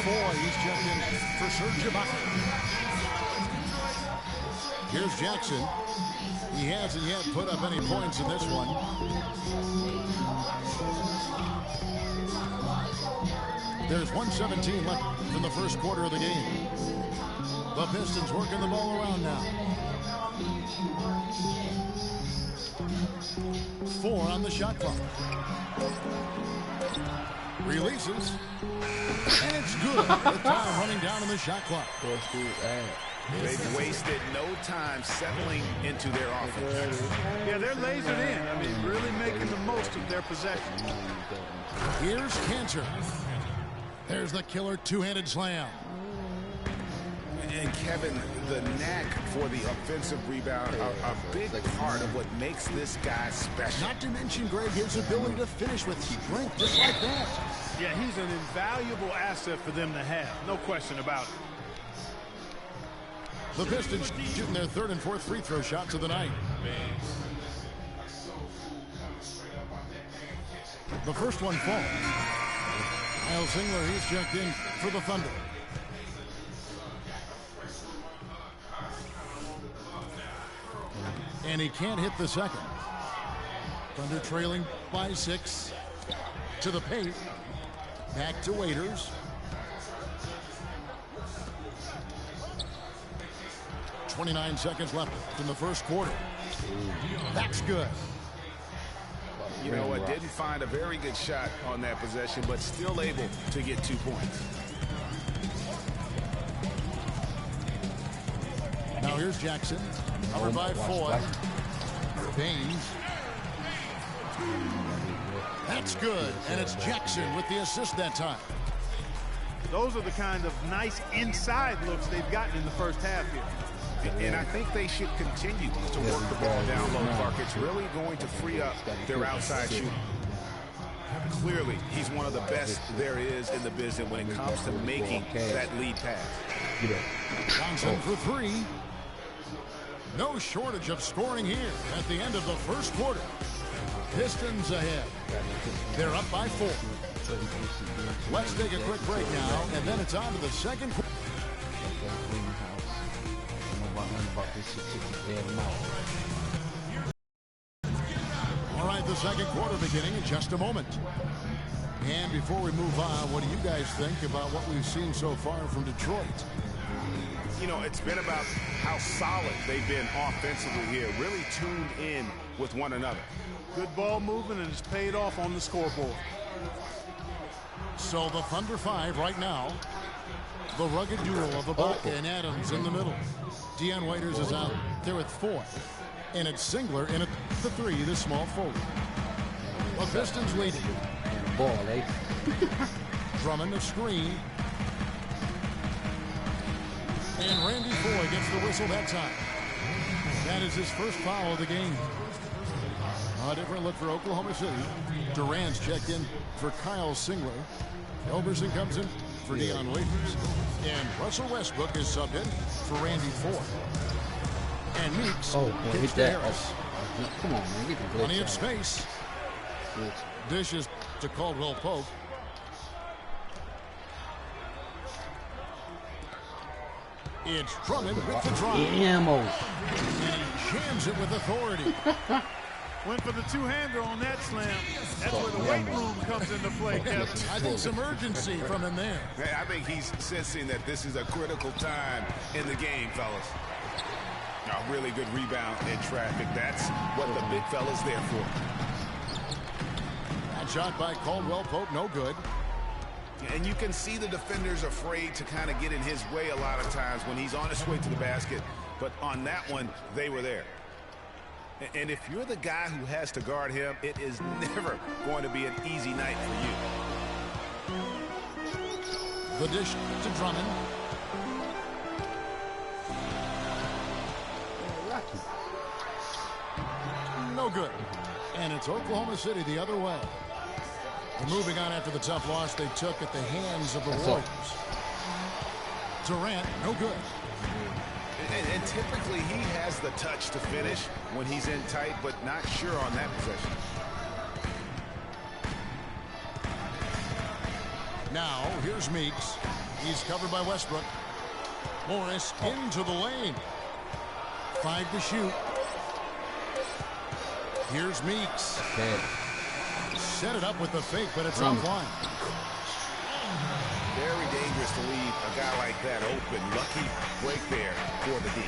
Foy. He's checked in for Serge Ibaka. Here's Jackson. He hasn't yet put up any points in this one. There's 1:17 left in the first quarter of the game. The Pistons working the ball around now. 4 on the shot clock. Releases. And it's good. With time running down in the shot clock. They've wasted no time settling into their offense. Yeah, they're lasered in. I mean, really making the most of their possession. Here's Cantor. There's the killer two-handed slam. And Kevin, the knack for the offensive rebound are a big part of what makes this guy special. Not to mention, Greg, his ability to finish with strength just like that. Yeah, he's an invaluable asset for them to have. No question about it. The Pistons shooting their third and fourth free throw shots of the night. The first one falls. Kyle Singler, he's checked in for the Thunder. And he can't hit the second. Thunder trailing by 6. To the paint. Back to Waiters. 29 seconds left in the first quarter. That's good. You know what? Didn't find a very good shot on that possession, but still able to get 2 points. Now here's Jackson. Covered by Foy. Baines. That's good. And it's Jackson with the assist that time. Those are the kind of nice inside looks they've gotten in the first half here. And I think they should continue to work the ball down low, Clark. It's really going to free up their outside shooting. Clearly, he's one of the best there is in the business when it comes to making that lead pass. Johnson for 3. No shortage of scoring here at the end of the first quarter. Pistons ahead. They're up by 4. Let's take a quick break now, and then it's on to the second quarter. All right, the second quarter beginning in just a moment. And before we move on, what do you guys think about what we've seen so far from Detroit? You know, it's been about how solid they've been offensively here, really tuned in with one another. Good ball movement, and it's paid off on the scoreboard. So the Thunder 5 right now. The rugged duo of Ibaka and Adams in the middle. Dion Waiters is out there with 4. And it's Singler in at the 3, the small forward. The Pistons leading. Ball, eh? Drummond the screen. And Randy Foy gets the whistle that time. That is his first foul of the game. A different look for Oklahoma City. Durant's checked in for Kyle Singler. Elberson comes in for Dion Waiters. And Russell Westbrook is subbed in for Randy Foy. And Meeks kicks to Harris. Come on, man. Get the glitch Plenty of out. space. Dishes to Caldwell Pope. It's Drummond with the drive. Ammo. And he jams it with authority. Went for the two-hander on that slam. That's where the weight room comes into play, Kevin. I think some urgency from him there. Hey, I think he's sensing that this is a critical time in the game, fellas. A really good rebound in traffic. That's what the big fella's there for. That shot by Caldwell Pope, no good. And you can see the defenders afraid to kind of get in his way a lot of times when he's on his way to the basket. But on that one, they were there. And if you're the guy who has to guard him, it is never going to be an easy night for you. The dish to Drummond. No good. And it's Oklahoma City the other way. And moving on after the tough loss they took at the hands of the Warriors. Durant, no good. And typically he has the touch to finish when he's in tight, but not sure on that possession. Now, here's Meeks. He's covered by Westbrook. Morris into the lane. 5 to shoot. Here's Meeks. Okay. Set it up with the fake, but it's offline. Very dangerous to leave a guy like that open. Lucky break there for the D.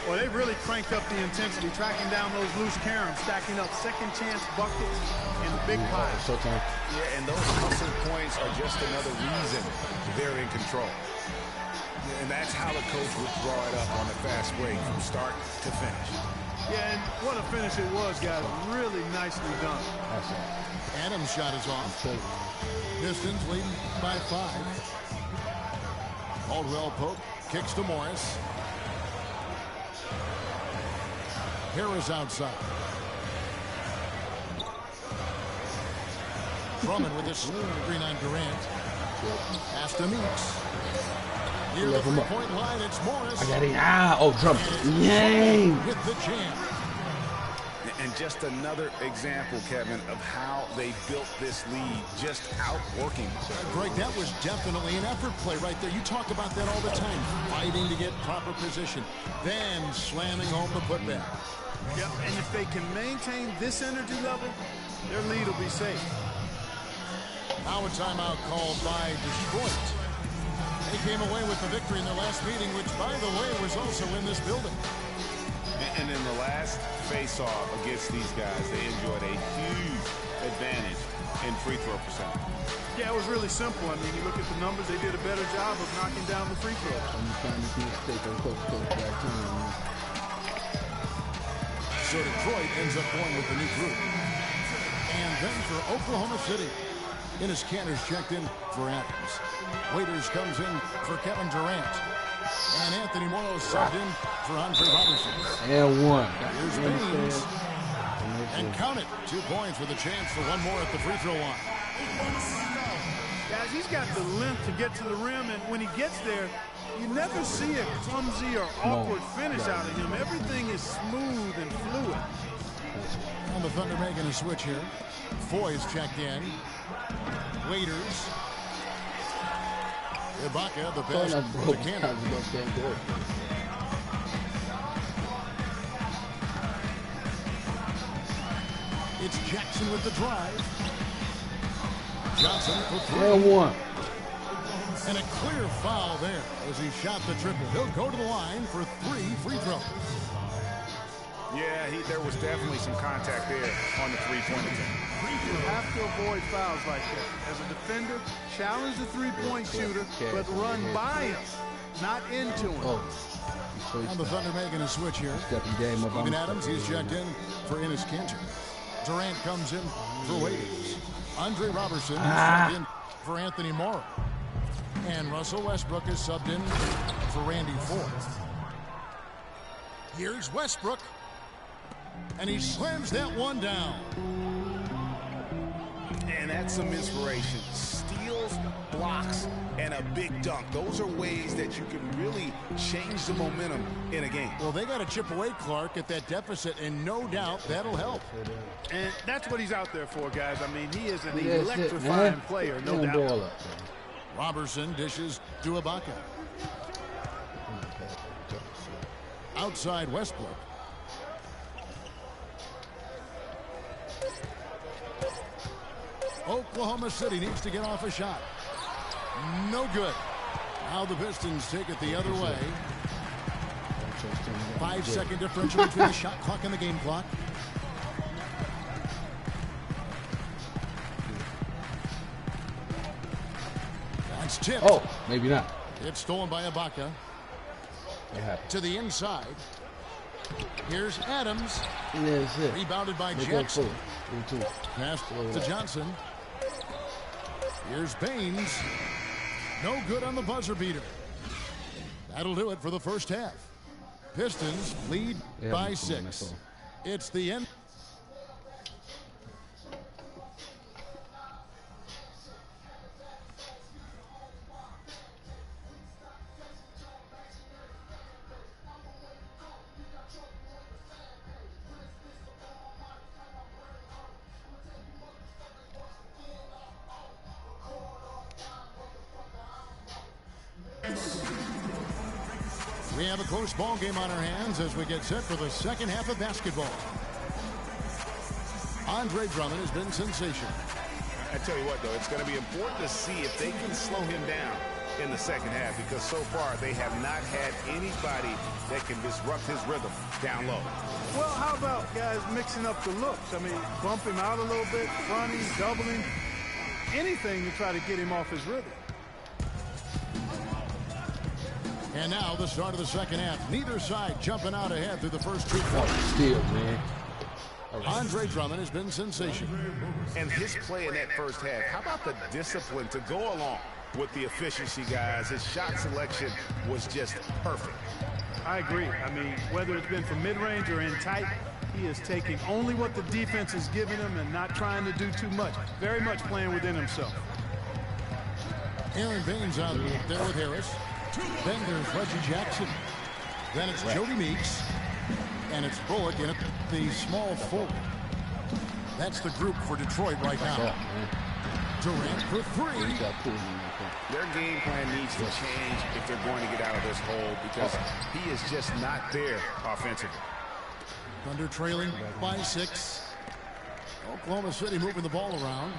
Well, they've really cranked up the intensity, tracking down those loose caroms, stacking up second chance buckets in the big pie. Showtime. Yeah, and those hustle points are just another reason they're in control. And that's how the coach would draw it up on the fast break from start to finish. Yeah, and what a finish it was, guys. Really nicely done. That's it. Adams' shot is off. Pistons leading by 5. Caldwell Pope kicks to Morris. Harris outside. Drummond with his screen on Durant. Pass to Meeks. Near the three-point line, it's Morris. I got it. Oh, Drummond. Yay! With the jam. And just another example, Kevin, of how they built this lead, just outworking. Greg, that was definitely an effort play right there. You talk about that all the time, fighting to get proper position, then slamming home the putback. Yep, and if they can maintain this energy level, their lead will be safe. Now a timeout called by Detroit. They came away with the victory in their last meeting, which, by the way, was also in this building. And in the last face-off against these guys, they enjoyed a huge advantage in free throw percentage. Yeah, it was really simple. I mean, you look at the numbers, they did a better job of knocking down the free throws. So Detroit ends up going with the new group. And then for Oklahoma City, Enes Kanter's checked in for Adams. Waiters comes in for Kevin Durant. And Anthony Morrow subbed in for Andre Robertson. And 1. Here's Baines. And count it. 2 points with a chance for one more at the free throw line. Guys, he's got the length to get to the rim, and when he gets there, you never see a clumsy or awkward finish out of him. Everything is smooth and fluid. And the Thunder making a switch here. Foy's checked in. Waiters. Ibaka, the pass to Kanter. It's Jackson with the drive. Johnson for 3. And 1. And a clear foul there as he shot the triple. He'll go to the line for 3 free throws. Yeah, there was definitely some contact there on the three-point attempt. You have to avoid fouls like that. As a defender, challenge the three-point shooter, but run by him, not into him. And the Thunder making a switch here. Steven Adams, he's checked in for Enes Kanter. Durant comes in for Waiters. Andre Robertson is subbed in for Anthony Morrow. And Russell Westbrook is subbed in for Randy Ford. Here's Westbrook. And he slams that one down. And that's some inspiration. Steals, blocks, and a big dunk. Those are ways that you can really change the momentum in a game. Well, they got to chip away, Clark, at that deficit, and no doubt that'll help. And that's what he's out there for, guys. I mean, he is an electrifying player, no doubt. Robertson dishes to Ibaka. Outside Westbrook. Oklahoma City needs to get off a shot. No good. Now the Pistons take it the other way. 5-second differential between the shot clock and the game clock. That's tipped. Oh, maybe not. It's stolen by Ibaka. To the inside. Here's Adams. Rebounded by Jackson. Pass to Johnson. Here's Baines. No good on the buzzer beater. That'll do it for the first half. Pistons lead by 6. It's the end. We have a close ball game on our hands as we get set for the second half of basketball. Andre Drummond has been sensational. I tell you what, though, it's going to be important to see if they can slow him down in the second half, because so far they have not had anybody that can disrupt his rhythm down low. Well, how about guys mixing up the looks? I mean, bump him out a little bit, fronting, doubling, anything to try to get him off his rhythm. And now the start of the second half. Neither side jumping out ahead through the first 2 quarters. Steal, man. Andre Drummond has been sensational. And his play in that first half, how about the discipline to go along with the efficiency, guys? His shot selection was just perfect. I agree. I mean, whether it's been from mid-range or in tight, he is taking only what the defense is giving him and not trying to do too much. Very much playing within himself. Aaron Baines out there with Harris. Then there's Reggie Jackson. Then it's Jody Meeks. And it's Bullock in at the small forward. That's the group for Detroit right now. Durant for 3. Their game plan needs to change if they're going to get out of this hole, because he is just not there offensively. Thunder trailing by 6. Oklahoma City moving the ball around.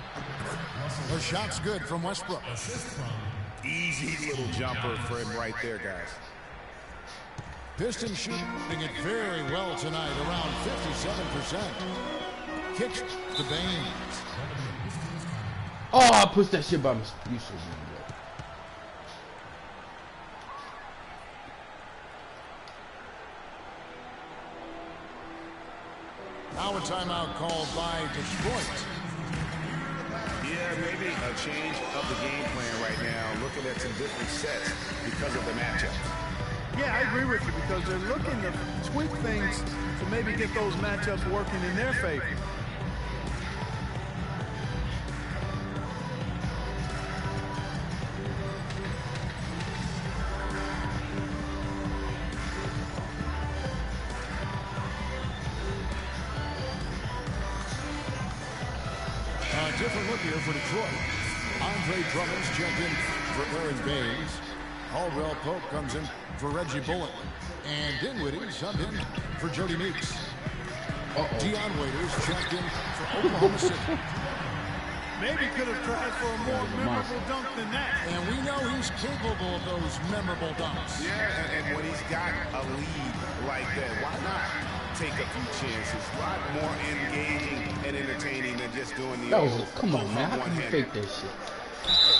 The shot's good from Westbrook. Easy little jumper for him right there, guys. Pistons shooting it very well tonight, around 57%. Kicks to Baines. Oh, I pushed that shit by mistake. You should have Now a timeout called by Detroit. Yeah, maybe a change of the game plan right now, looking at some different sets because of the matchup. Yeah, I agree with you, because they're looking to tweak things to maybe get those matchups working in their favor. A different look here for Detroit. Andre Drummond's checked in for Aaron Baines. Caldwell Pope comes in for Reggie Bullock. And Dinwiddie subbed in for Jody Meeks. Dion Waiters checked in for Oklahoma City. Maybe could have tried for a more memorable dunk than that. And we know he's capable of those memorable dunks. Yeah, and when he's got a lead like that, why not take a few chances? A lot more engaging and entertaining than just doing the come on, man. How can you fake that shit?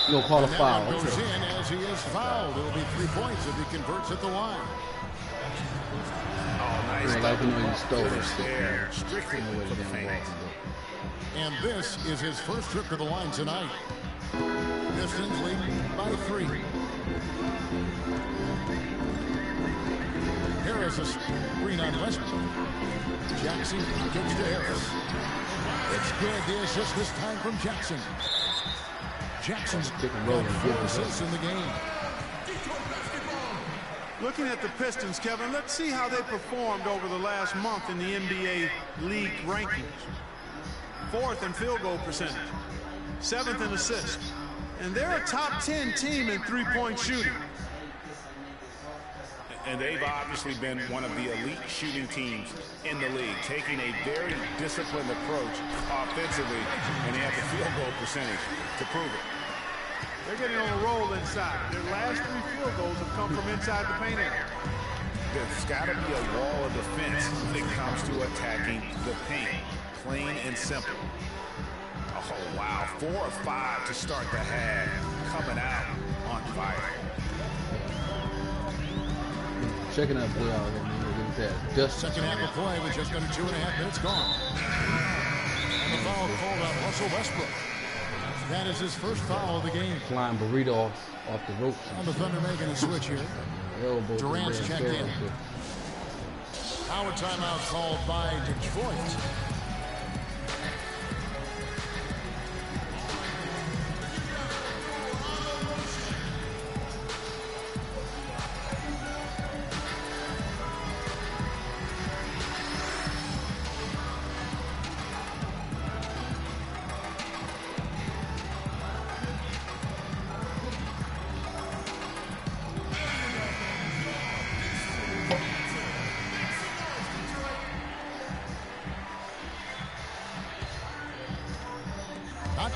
You gonna call a foul? That one goes in as he is fouled. It'll be 3 points if he converts at the line. Oh, nice. Like, you know, you stole that shit. There, strictly No way for the to damn fans. And this is his first trip to the line tonight. Pistons leading by 3. Harris is screen on Westbrook. Jackson gets to Harris. It's good. The assist this time from Jackson. Jackson's got 4 assists in the game. Looking at the Pistons, Kevin, let's see how they performed over the last month in the NBA League rankings. 4th in field goal percentage, 7th in assists, and they're a top 10 team in three-point shooting. And they've obviously been one of the elite shooting teams in the league, taking a very disciplined approach offensively, and they have the field goal percentage to prove it. They're getting on a roll inside. Their last 3 field goals have come from inside the paint area. There's got to be a wall of defense when it comes to attacking the paint. Plain and simple. Oh, wow. 4 of 5 to start the half. Coming out on fire. Checking that boy out here, man. Look at that. Second half of play with just under 2.5 minutes gone. And the foul called on Russell Westbrook. That is his first foul of the game. Flying burrito off the ropes. On the Thunder making a switch here. Durant's checked in. Now a timeout called by Detroit.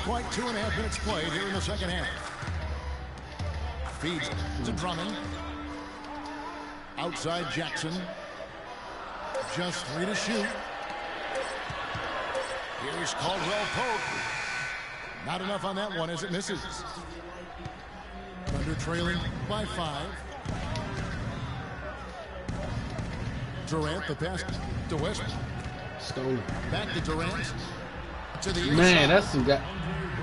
quite 2.5 minutes played here in the second half. Feeds to Drummond. Outside Jackson. Just 3 to shoot. Here's Caldwell Pope. Not enough on that one as it misses. Thunder trailing by 5. Durant, the pass to Westbrook. Stolen. Back to Durant. To the inside. Man, that's some got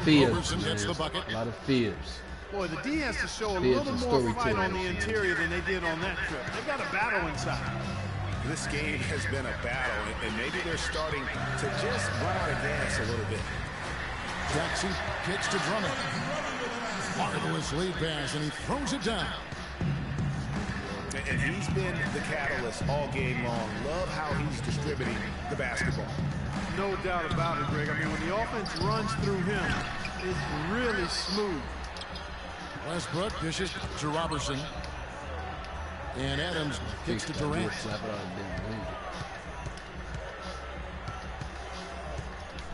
fears. Robertson gets the bucket. A lot of fears. Boy, the D has to show a Fears little and more fight storytelling. on the interior than they did on that trip. They've got a battle inside. This game has been a battle, and maybe they're starting to just run out of gas a little bit. Jackson kicks to Drummond. Marvelous lead pass, and he throws it down. And he's been the catalyst all game long. Love how he's distributing the basketball. No doubt about it, Greg. I mean, when the offense runs through him, it's really smooth. Westbrook dishes to Robertson. And Adams kicks to Durant.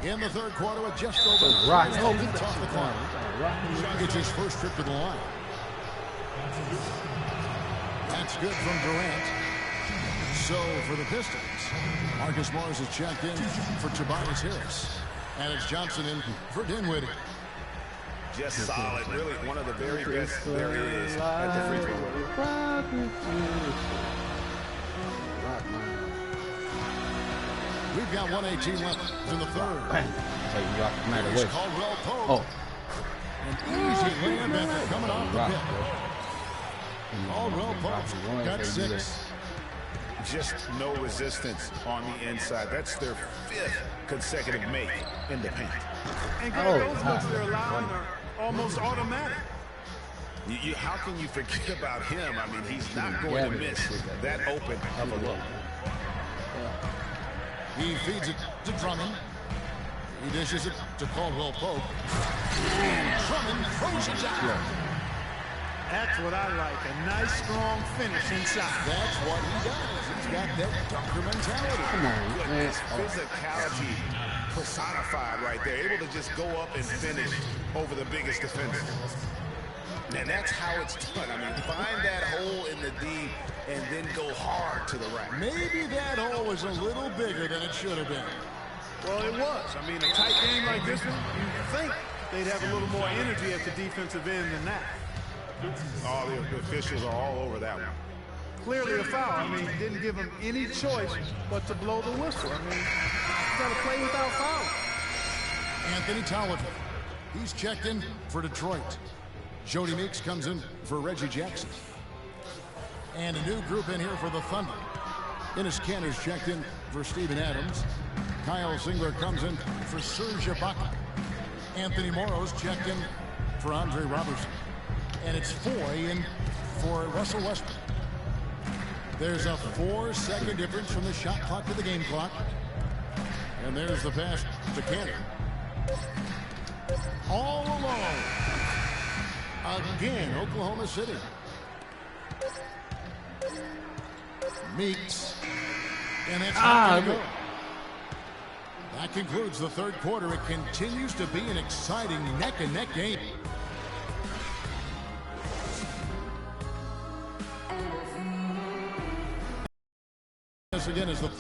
In the third quarter with just over Right. 3 minutes off the clock. Gets his first trip to the line. That's good from Durant. So for the Pistons, Marcus Morris is checked in for Tobias Harris. And it's Johnson in for Dinwiddie. Just solid. Really one of the very best there is at the free throw line. We've got 1:18 left in the third. So you rock the night Here's away. Caldwell Pope. Oh. An easy layup effort coming off the Rock, pit. bro. Caldwell Pope got 6. Just no resistance on the inside. That's their 5th consecutive make in the paint. And Greg, those looks they're allowing are almost automatic. How can you forget about him? I mean, he's not going to miss that open of a look. He feeds it to Drummond. He dishes it to Caldwell Pope. And Drummond throws it down. That's what I like. A nice, strong finish inside. That's what he does. He's got that dunker mentality. Come on, Look, man. it's physicality personified right there. Able to just go up and finish over the biggest defender. And that's how it's done. I mean, find that hole in the D and then go hard to the rack. Maybe that hole was a little bigger than it should have been. Well, it was. I mean, a tight game like this one, you'd think they'd have a little more energy at the defensive end than that. All the officials are all over that one. Clearly a foul. I mean, didn't give him any choice but to blow the whistle. I mean, you got to play without fouling. Anthony Tolliver. He's checked in for Detroit. Jody Meeks comes in for Reggie Jackson. And a new group in here for the Thunder. Enes Kanter's checked in for Steven Adams. Kyle Singler comes in for Serge Ibaka. Anthony Morrow's checked in for Andre Robertson. And it's Foy in for Russell Westbrook. There's a 4-second difference from the shot clock to the game clock. And there's the pass to Kanter. All alone. Again, Oklahoma City. Meeks. And that's not going to go. That concludes the third quarter. It continues to be an exciting neck-and-neck game. This again is the...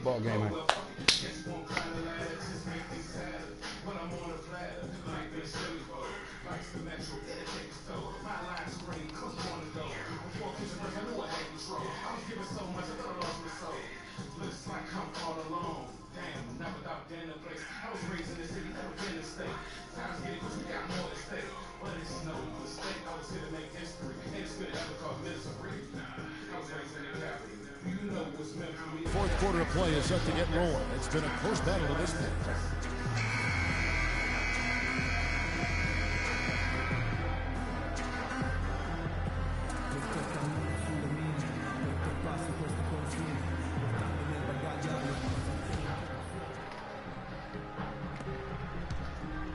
Ball game, man. Fourth quarter of play is set to get rolling. It's been a close battle to this point.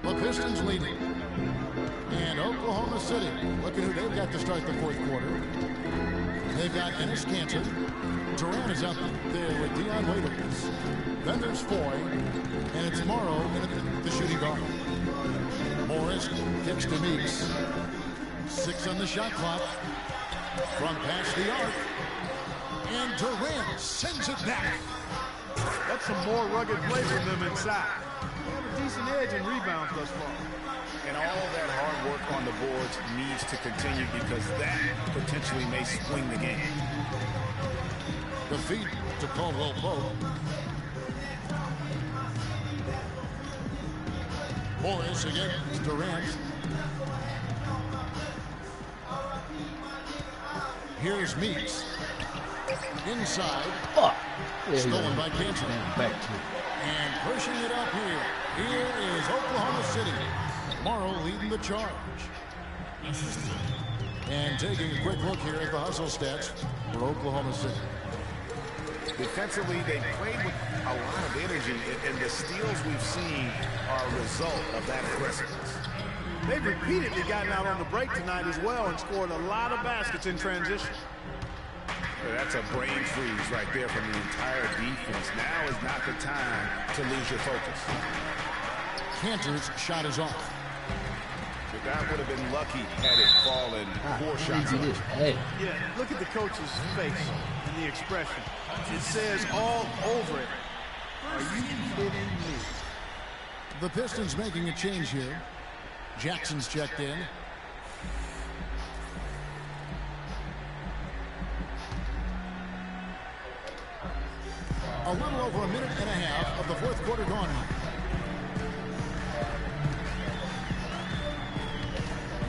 The Pistons leading. And Oklahoma City looking who they've got to start the fourth quarter. They've got Enes Kanter. Durant is out there with Dion Waiters. Then there's Foy. And it's Morrow in the shooting guard. Morris kicks to Meeks. 6 on the shot clock. From past the arc. And Durant sends it back. That's some more rugged play from them inside. They have a decent edge in rebounds thus far. And all that hard work on the boards needs to continue because that potentially may swing the game. The feed to Caldwell Pope. Morris against Durant. Here's Meeks. Inside. Fuck. Stolen by Kanter. Back to it. And pushing it up here. Here is Oklahoma City. Morrow leading the charge. And taking a quick look here at the hustle stats for Oklahoma City. Defensively, they played with a lot of energy, and the steals we've seen are a result of that aggressiveness. They've repeatedly gotten out on the break tonight as well and scored a lot of baskets in transition. That's a brain freeze right there from the entire defense. Now is not the time to lose your focus. Kanter's shot is off. The guy would have been lucky had it fallen 4 shots off. Hey. Yeah, look at the coach's face and the expression. It says all over it. Are you kidding me? The Pistons making a change here. Jackson's checked in. A little over a minute and a half of the fourth quarter gone.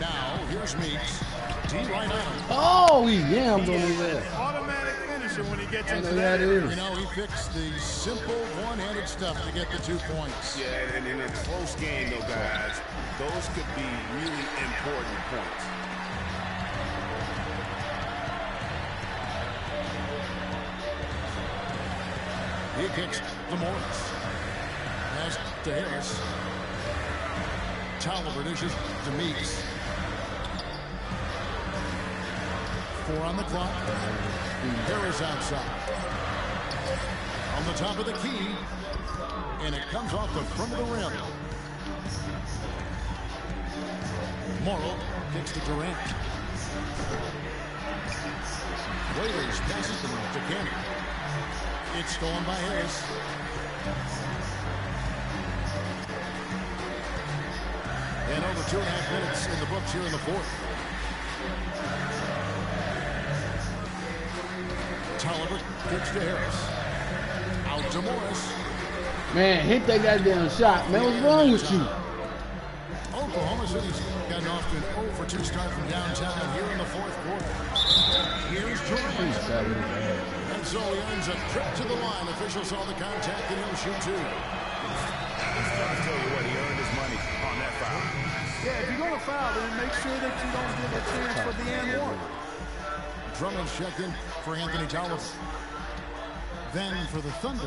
Now, here's Meeks. D-right on him. Oh, he yammed on his ass. Automatic finisher when he gets into that that. is. You know, he picks the simple one-handed stuff to get the 2 points. Yeah, and in a close game, though, guys, those could be really important points. He kicks to Morris. Pass to Harris. Tolliver dishes to Meeks. 4 on the clock. Harris outside. On the top of the key. And it comes off the front of the rim. Morrow kicks to Durant. Waiters passes to Kanter. It's stolen by Harris. And over 2.5 minutes in the books here in the fourth. Tolliver kicks to Harris. Out to Morris. Man, hit that goddamn shot. Man, what's wrong with you? Oklahoma City's gotten off to an 0 for 2 start from downtown here in the fourth quarter. Here's Durant. And so he earns a trip to the line. Officials saw the contact and he'll shoot 2. I'll tell you what, he earned his money on that foul. Yeah, if you're going to foul, then make sure that you don't give a chance for the and one. Drummond's checked in for Anthony Tolliver. Then for the Thunder,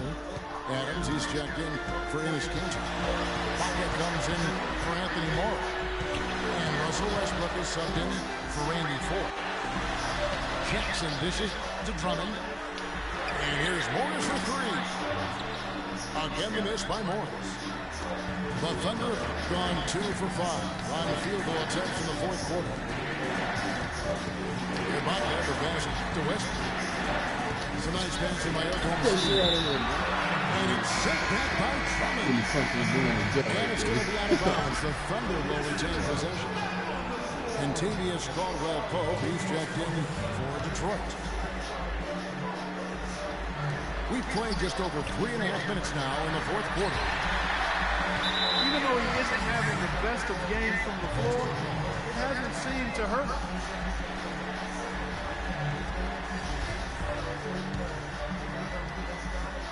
Adams, he's checked in for Enes Kanter. Pocket comes in for Anthony Morrow. And Russell Westbrook is subbed in for Randy Ford. Jackson dishes to Drummond. And here's Morris for 3. Again the miss by Morris. The Thunder gone 2 for 5 on the field goal attempts in the fourth quarter. Goodbye to pass to Westbrook. It's a nice pass in by Oklahoma City. And it's sent back by Drummond. And it's going to be out of bounds. The Thunder will retain possession. And Tavius Caldwell Pope, he's checked in for Detroit. We've played just over 3.5 minutes now in the fourth quarter. Even though he isn't having the best of games from the floor, it hasn't seemed to hurt him.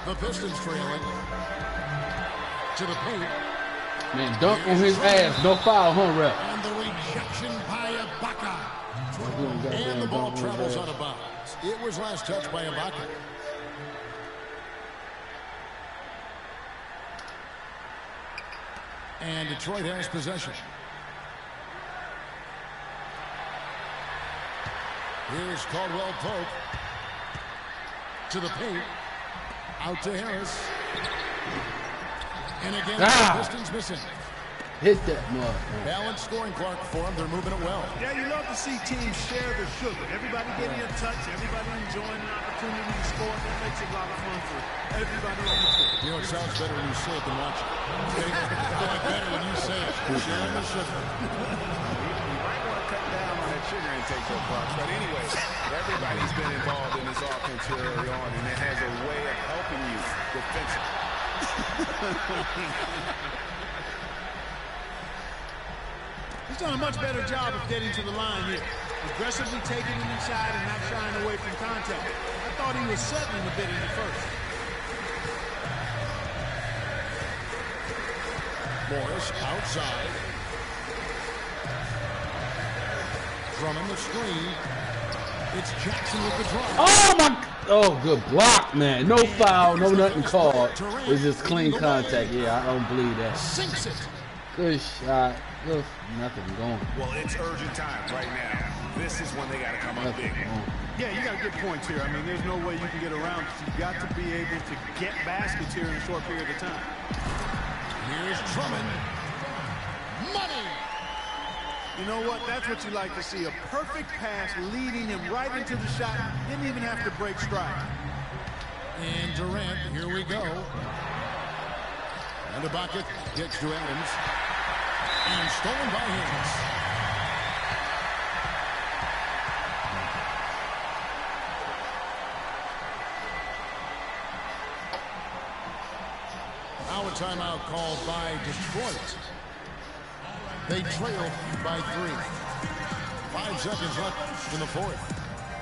The Pistons trailing. To the paint. Man, dunk on his ass. No foul, huh, ref? And the rejection by Ibaka. And the ball travels out of bounds. It was last touched by Ibaka. And Detroit has possession. Here's Caldwell Pope. To the paint. Out to Harris. And again, the Pistons missing. Hit that mud. Balanced scoring clock for them. They're moving it well. Yeah, you love to see teams share the sugar. Everybody getting a touch, everybody enjoying an opportunity to score. That makes it a lot of fun for everybody on the court. You know, it sounds better when you say it than watch it. Okay? It's like better when you say it. Sharing the sugar. You might want to cut down on that sugar intake so far. But anyway, everybody's been involved in this offense early on, and it has a way of helping you defensively. He's done a much better job of getting to the line here. Aggressively taking it inside and not shying away from contact. I thought he was settling a bit in the first. Morris outside. Drummond the screen. It's Jackson with the draw. Oh, my. Oh, good block, man. No foul, no nothing called. It's just clean contact. Yeah, I don't believe that. Sinks it. Good shot. Look, nothing going. Well, it's urgent time right now. This is when they got to come up big. Yeah, you got good points here. I mean, there's no way you can get around it. You've got to be able to get baskets here in a short period of time. Here's Drummond. Money. You know what? That's what you like to see. A perfect pass leading him right into the shot. Didn't even have to break stride. And Durant, here we go. And Ibaka gets to Adams. And stolen by Harris. Now a timeout called by Detroit. They trail by 3. 5 seconds left in the fourth.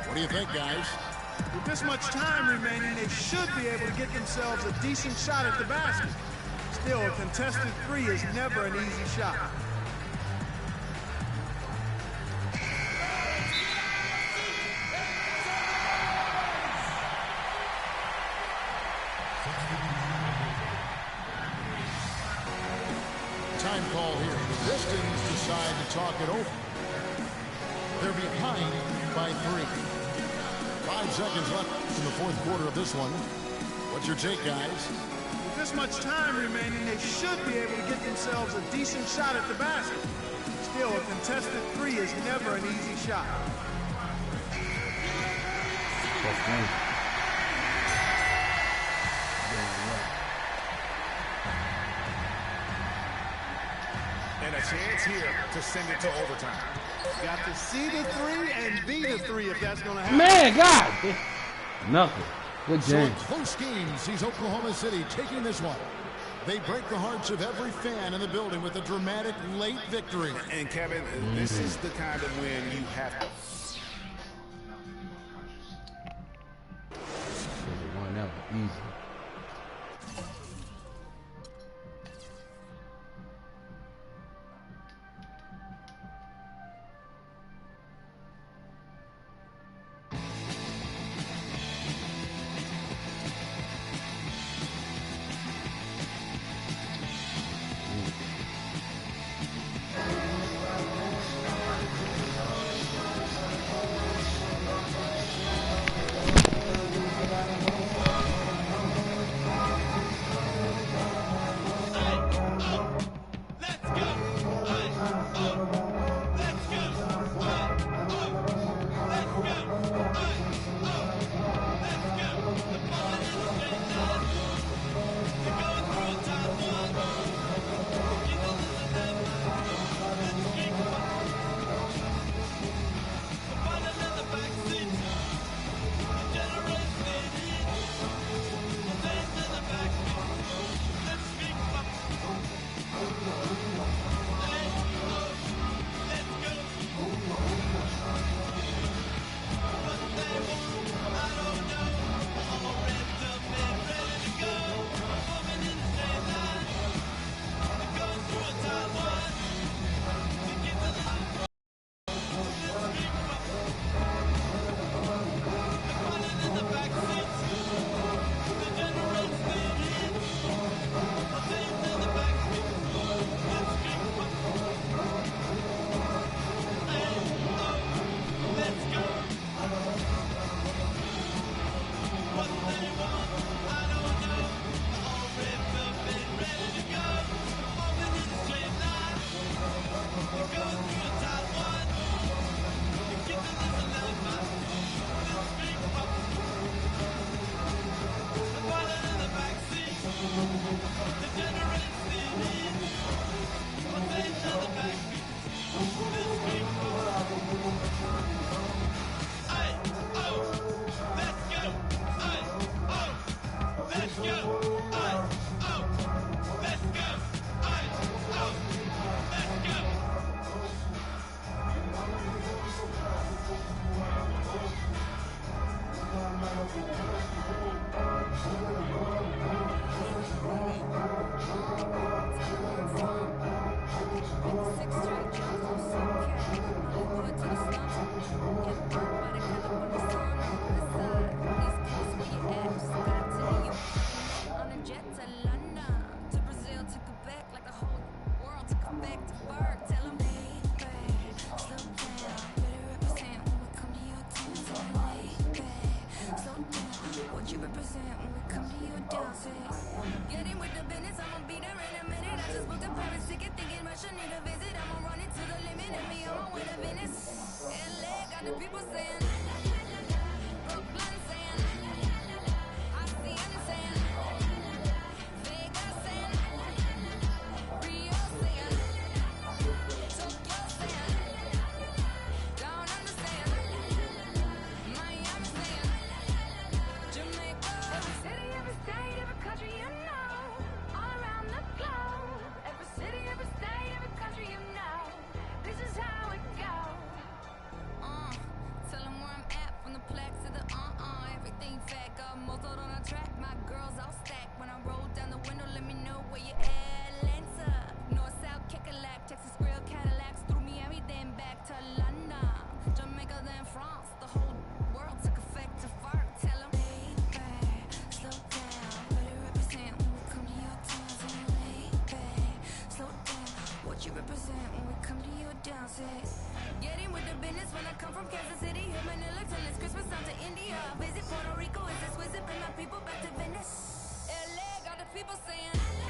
What do you think, guys? With this much time remaining, they should be able to get themselves a decent shot at the basket. Still, a contested 3 is never an easy shot. Time call here. The Pistons decide to talk it over. They're behind by 3. 5 seconds left in the fourth quarter of this one. What's your take, guys? With this much time remaining, they should be able to get themselves a decent shot at the basket. Still, a contested 3 is never an easy shot. And a chance here to send it to overtime. Got to see the 3 and be the 3 if that's going to happen. Man, God. Nothing. Good So a game. close game sees Oklahoma City taking this one. They break the hearts of every fan in the building with a dramatic late victory. And Kevin, this is the kind of win you have to. One that was easy. Getting with the business when I come from Kansas City, hit Manila till it's Christmas time to India. I visit Puerto Rico, it's exquisite, bring my people back to Venice. LA got the people saying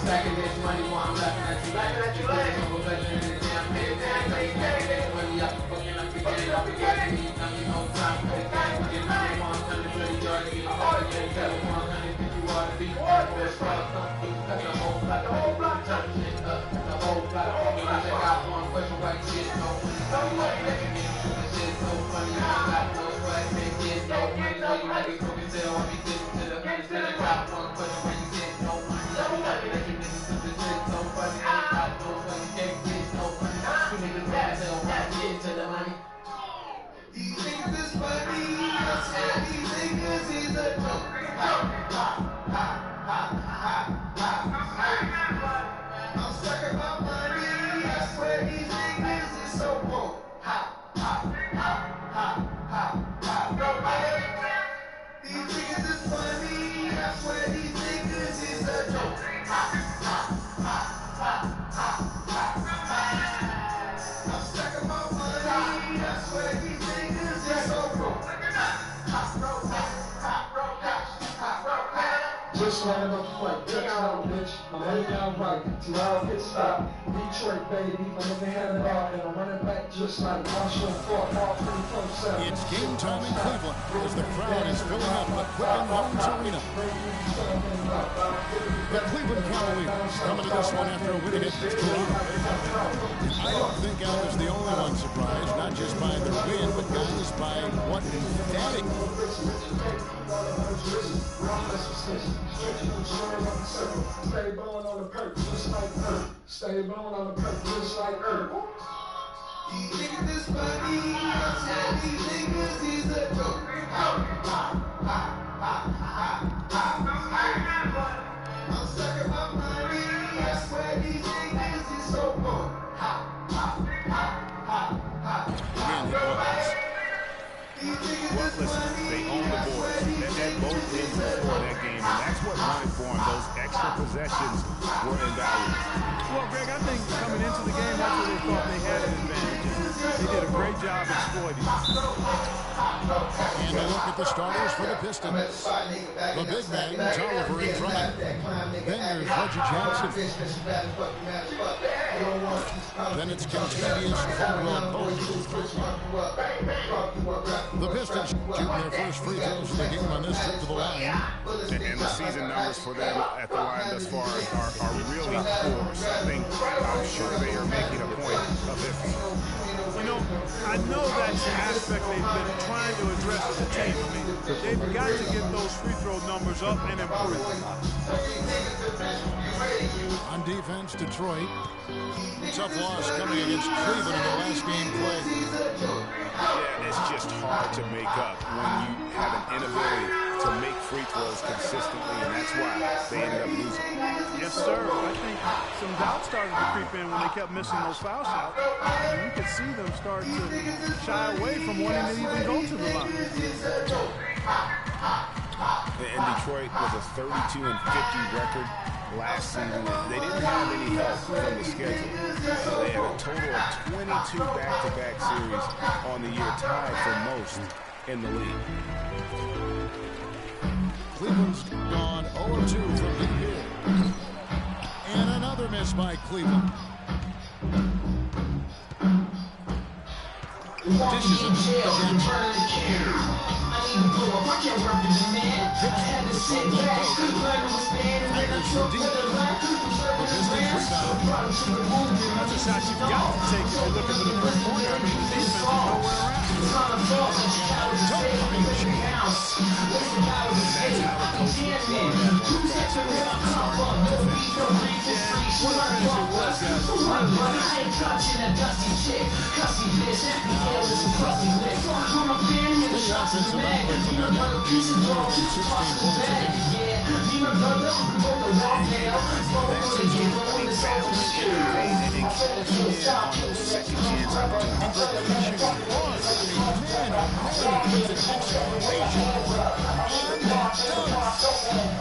Stacking this money while I'm laughing at you. Laughing at you, I'm a veteran in the damn pay. Stacking this money up, fucking up the game. Up the game, nothing no time for the game. Get money 130 yards, get a fucking game. Tell 150 water feet. For a spot, come through. Cut the whole block, the whole block, turn shit up. The whole block, check out one question, white shit, no money. So you like that, and then shit so funny. I got no swag, make it no money. So you like it, cook and sell. I'll be sitting to the hundred, instead of got one question, where you get no money. These niggas is funny, I swear these niggas is a joke. I'm sucking my money, I swear these niggas is so broke. These niggas is funny, I swear these niggas is a joke. I'm sucking my money, I swear these niggas is so broke. Just ran up the fight, touchdown, bitch. I'm headed down right. Tomorrow pit stop. Detroit, baby. I'm in the hand it out, and I'm running back just like Marshall Fort. All 24/7. It's game time in Cleveland as the crowd is filling up the Quicken Loans Arena. The Cleveland Cavaliers coming to this one after a win against Toronto. I don't think I was the only one surprised, not just by their win, but guys by what emphatic. Stay blowing on the perk, just like Earth. Stay blowing on the perk, just like Earth. These niggas is funny, I swear these niggas is a joke. I'm sucking my money, I swear these niggas is so broke. Well, listen, they own the board. They had both teams before that game, and that's what won it for them. Those extra possessions were invaluable. Well, Greg, I think coming into the game, that's where they thought they had an advantage. They did a great job exploiting it. And a look at the starters for the Pistons. The big man, Tolliver in front. Then there's Reggie Jackson. Then it's Contavious Caldwell Pope. The Pistons shooting their first free throws of the game on this trip to the line. And the season numbers for them at the line thus far are really poor. So I'm sure they are making a point of this. You know, I know that's an aspect they've been trying to address as a team. I mean, they've got to get those free throw numbers up and improve. On defense, Detroit. Tough loss coming against Cleveland in the last game played. Yeah, it's just hard to make up when you have an inability to make free throws consistently, and that's why they ended up losing. Yes, sir. I think some doubt started to creep in when they kept missing those foul shots. And you could see them start to shy away from wanting to even go to the line. And Detroit was a 32-50 record last season. They didn't have any help from the schedule. They had a total of 22 back-to-back series on the year, tied for most in the league. Cleveland's gone 0-2 from deep here. And another miss by Cleveland. Dishes it again. That's a shot you've got to take if you're looking for the first point. I mean, the defense is nowhere around.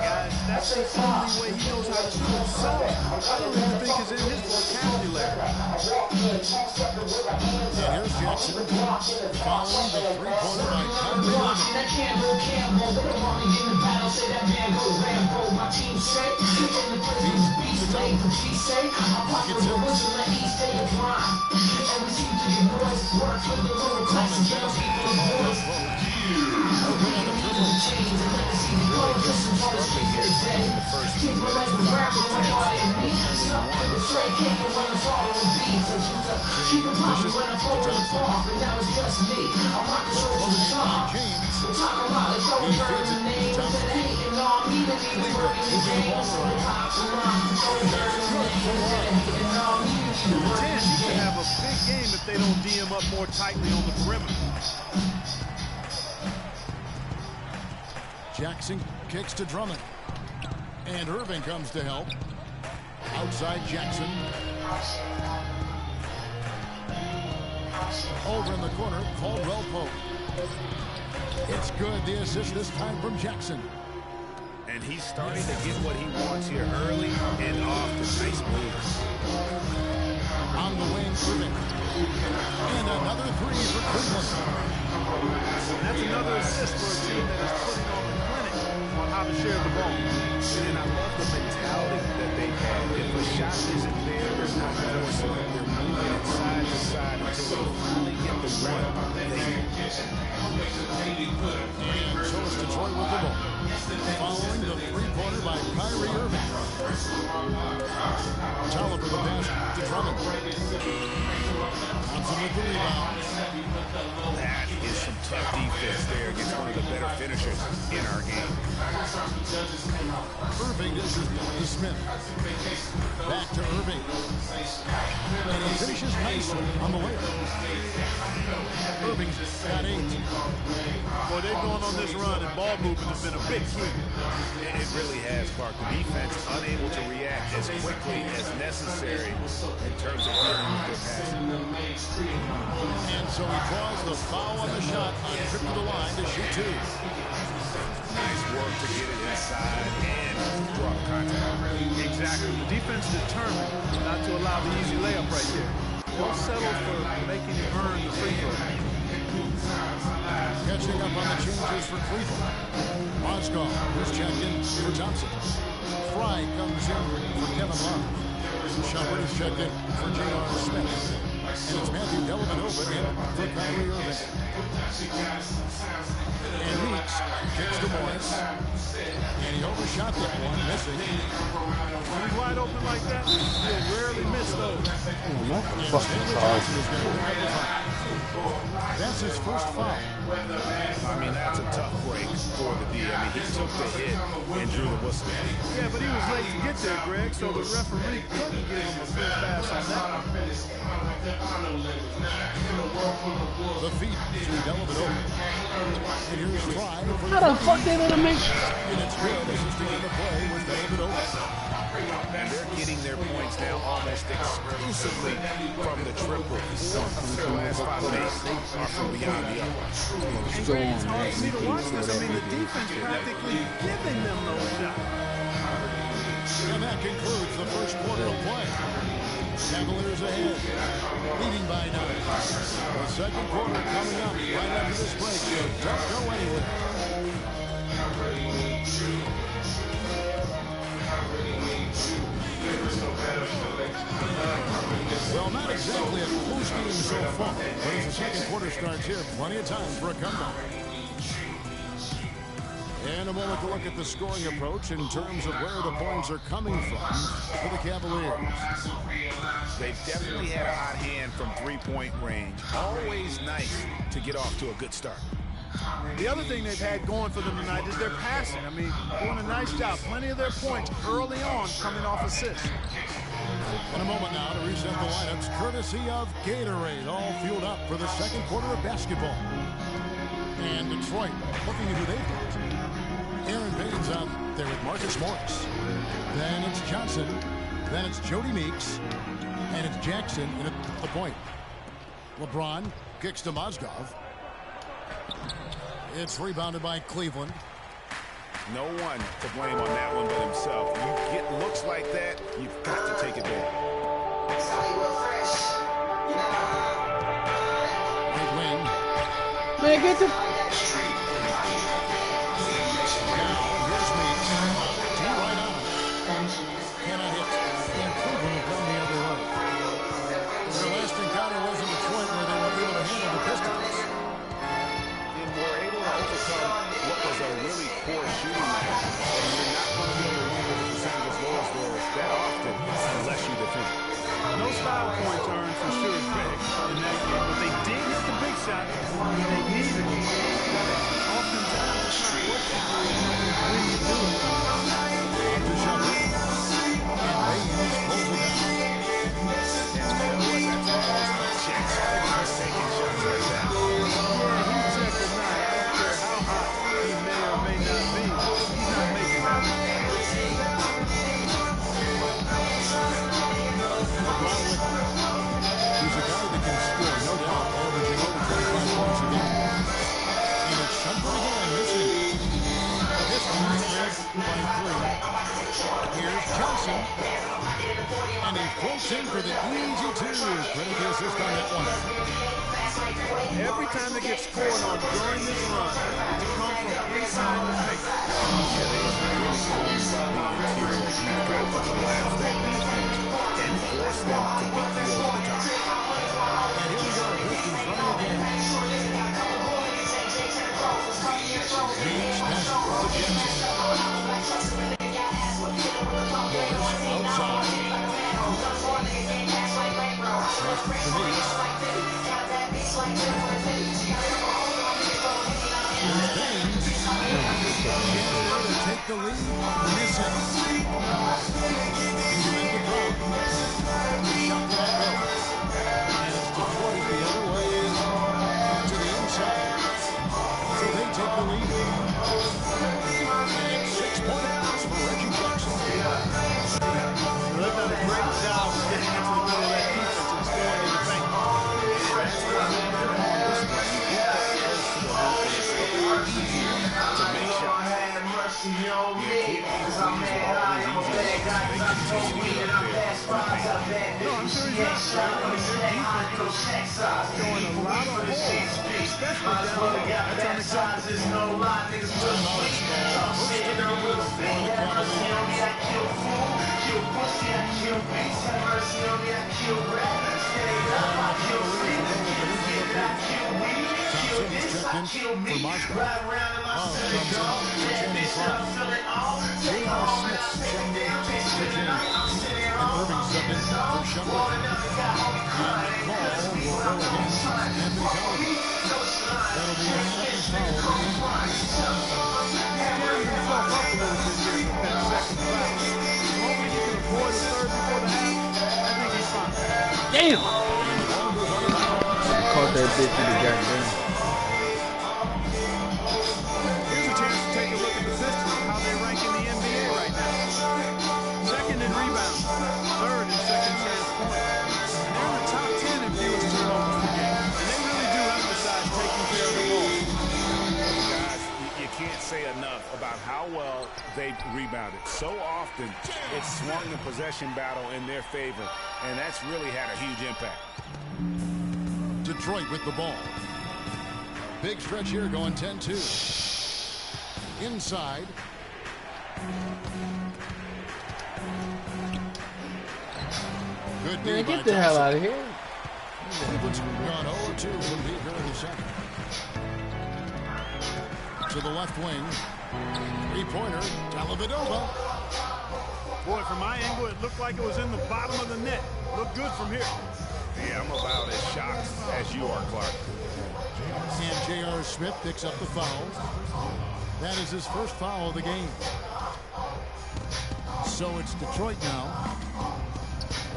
Guys, that's only way he knows how to do it. So I don't even think it's in his vocabulary. And here's Jackson following the three-pointer by Kyrie Irving. The Jazz used to have a big game if they don't D him up more tightly on the perimeter. Jackson kicks to Drummond. And Irving comes to help. Outside Jackson. Over in the corner, Caldwell Pope. It's good. The assist this time from Jackson. And he's starting to get what he wants here early and often. Nice move. On the wing, Irving. And another three for Cleveland. That's another assist for a team that is putting on the clinic on how to share the ball. And I love the mentality that they have. If a shot isn't there, they're not forcing it. They're moving it side to side until they finally get the one. And so is Detroit with the ball. Following the three-pointer by Kyrie Irving. Tolliver the pass to Drummond. Thompson with the rebound. That is some tough defense there against one of the better finishers in our game. Irving dishes to Smith. Back to Irving. And he finishes nicely on the layup. Irving's got 8. Boy, they've gone on this run, and ball movement has been a big key. It really has, Clark. The defense unable to react as quickly as necessary in terms of dealing with their passing. And so he draws the foul on the shot on trip to the line to shoot 2. Nice work to get it inside and drop contact. Exactly. The defense determined not to allow the easy layup right there. Don't settle for making him earn the free throw. Catching up on the changes for Cleveland. Mozgov, who's checked in for Thompson. Fry comes in for Kevin Love. Shumpert is checked in for J.R. Smith. And it's Matthew Dellavedova in for Kyrie Irving. And Meeks kicks to Morris. And he overshot that one, missing. When he's wide open like that, he'll rarely miss those. That's his first foul. I mean, that's a tough break for the D. I mean, he took the hit and drew the whistle. Yeah, but he was late to get there, Greg, so the referee couldn't give him a good pass on that. The feet to Dellavedova. And here's Fry. How the fuck they let him make? And it's good. Assisting in the play was Dellavedova. And they're getting their points now almost exclusively from the triple. 4 of their last 5 days are from beyond the arc. It's hard for me to watch this. I mean, the defense practically giving them no shot. And that concludes the first quarter of play. Cavaliers ahead, leading by 9. The second quarter coming up right after this break, so don't go anywhere. Well, not exactly a close game so far, but as the second quarter starts here, plenty of time for a comeback. And a moment to look at the scoring approach in terms of where the points are coming from for the Cavaliers. They've definitely had a hot hand from three-point range. Always nice to get off to a good start. The other thing they've had going for them tonight is their passing. I mean, doing a nice job. Plenty of their points early on coming off assists. In a moment now to reset the lineups, courtesy of Gatorade, all fueled up for the second quarter of basketball. And Detroit looking at who they've got. Aaron Baines out there with Marcus Morris. Then it's Johnson. Then it's Jody Meeks. And it's Jackson in at the point. LeBron kicks to Mozgov. It's rebounded by Cleveland. No one to blame on that one but himself. You get looks like that, you've got to take it back. Right wing. Man, get the... Here's Meeks. Two right on him. Cannot hit. Vancouver have gone the other way. Their last encounter was in Detroit where they were able to handle the Pistons. And were able to overcome what was a really poor shooting match. And you're not going to be able to win with a percentage as low as theirs that often unless you defend. No style points earned for sure in that game, but they did hit the big shot when they needed it. Oftentimes, it's not what you do, when you do it. To shove it. And Baines pulls it down. And you know what? That's almost checks. He's taking shots like that. Yeah, he's check or not. I don't care how hot he may or may not be. He's not making that. He's a guy that can score, no doubt, averaging over 25 points a game. And it's something again, missing. The Pistons led by 3. Here's Johnson. And he floats in for the easy two. Credit the assist on that one. Every time they get scored on during this run, it's come from inside the paint. And force them to beat you over the top. And here we go. Pistons running again. Meeks passes to Jensen. Morris outside. Pass to Meeks. Here's Baines. Canada to take the lead. Missing. Into the crowd. Shot for that goal. And it's Detroit the other way to the inside. So they take the lead. And it's 6 points for Reggie Jackson. They've done a great job of getting into the middle of that defense and scoring in the paint. That's what I'm looking for. This is when you get that close to the hoop, it's a little easier to make shots. No, I'm sure he's not. I mean, their defense is throwing a lot of holes, especially down there. That's unacceptable. Thompson is checked in for Moscow. Love comes in for Channing Frye. J.R. Smith checked in for James. And Irving stepped in for Shumpert. And Paul will go against Anthony Collins. That'll be a second foul of the game. Carrying himself up a little bit here with that second foul. As long as you can avoid a third before the half, I think he's fine. Damn! Caught that bitch in the goddamn. Here's a chance to take a look at the Pistons, how they rank in the NBA right now. Second in rebounds, third in second chance points. And they're in the top 10 in fewest turnovers per game. And they really do emphasize taking care of the ball. Guys, you can't say enough about how well they've rebounded. So often, it's swung the possession battle in their favor, and that's really had a huge impact. Detroit with the ball. Big stretch here going 10-2. Inside. Good D Man, by get the hell Thompson. out of here. Cleveland's gone 0-2 from deep here in the second. To the left wing. Three-pointer. Dellavedova. Boy, from my angle, it looked like it was in the bottom of the net. Looked good from here. Yeah, I'm about as shocked as you are, Clark. And J.R. Smith picks up the foul. That is his first foul of the game. So it's Detroit now.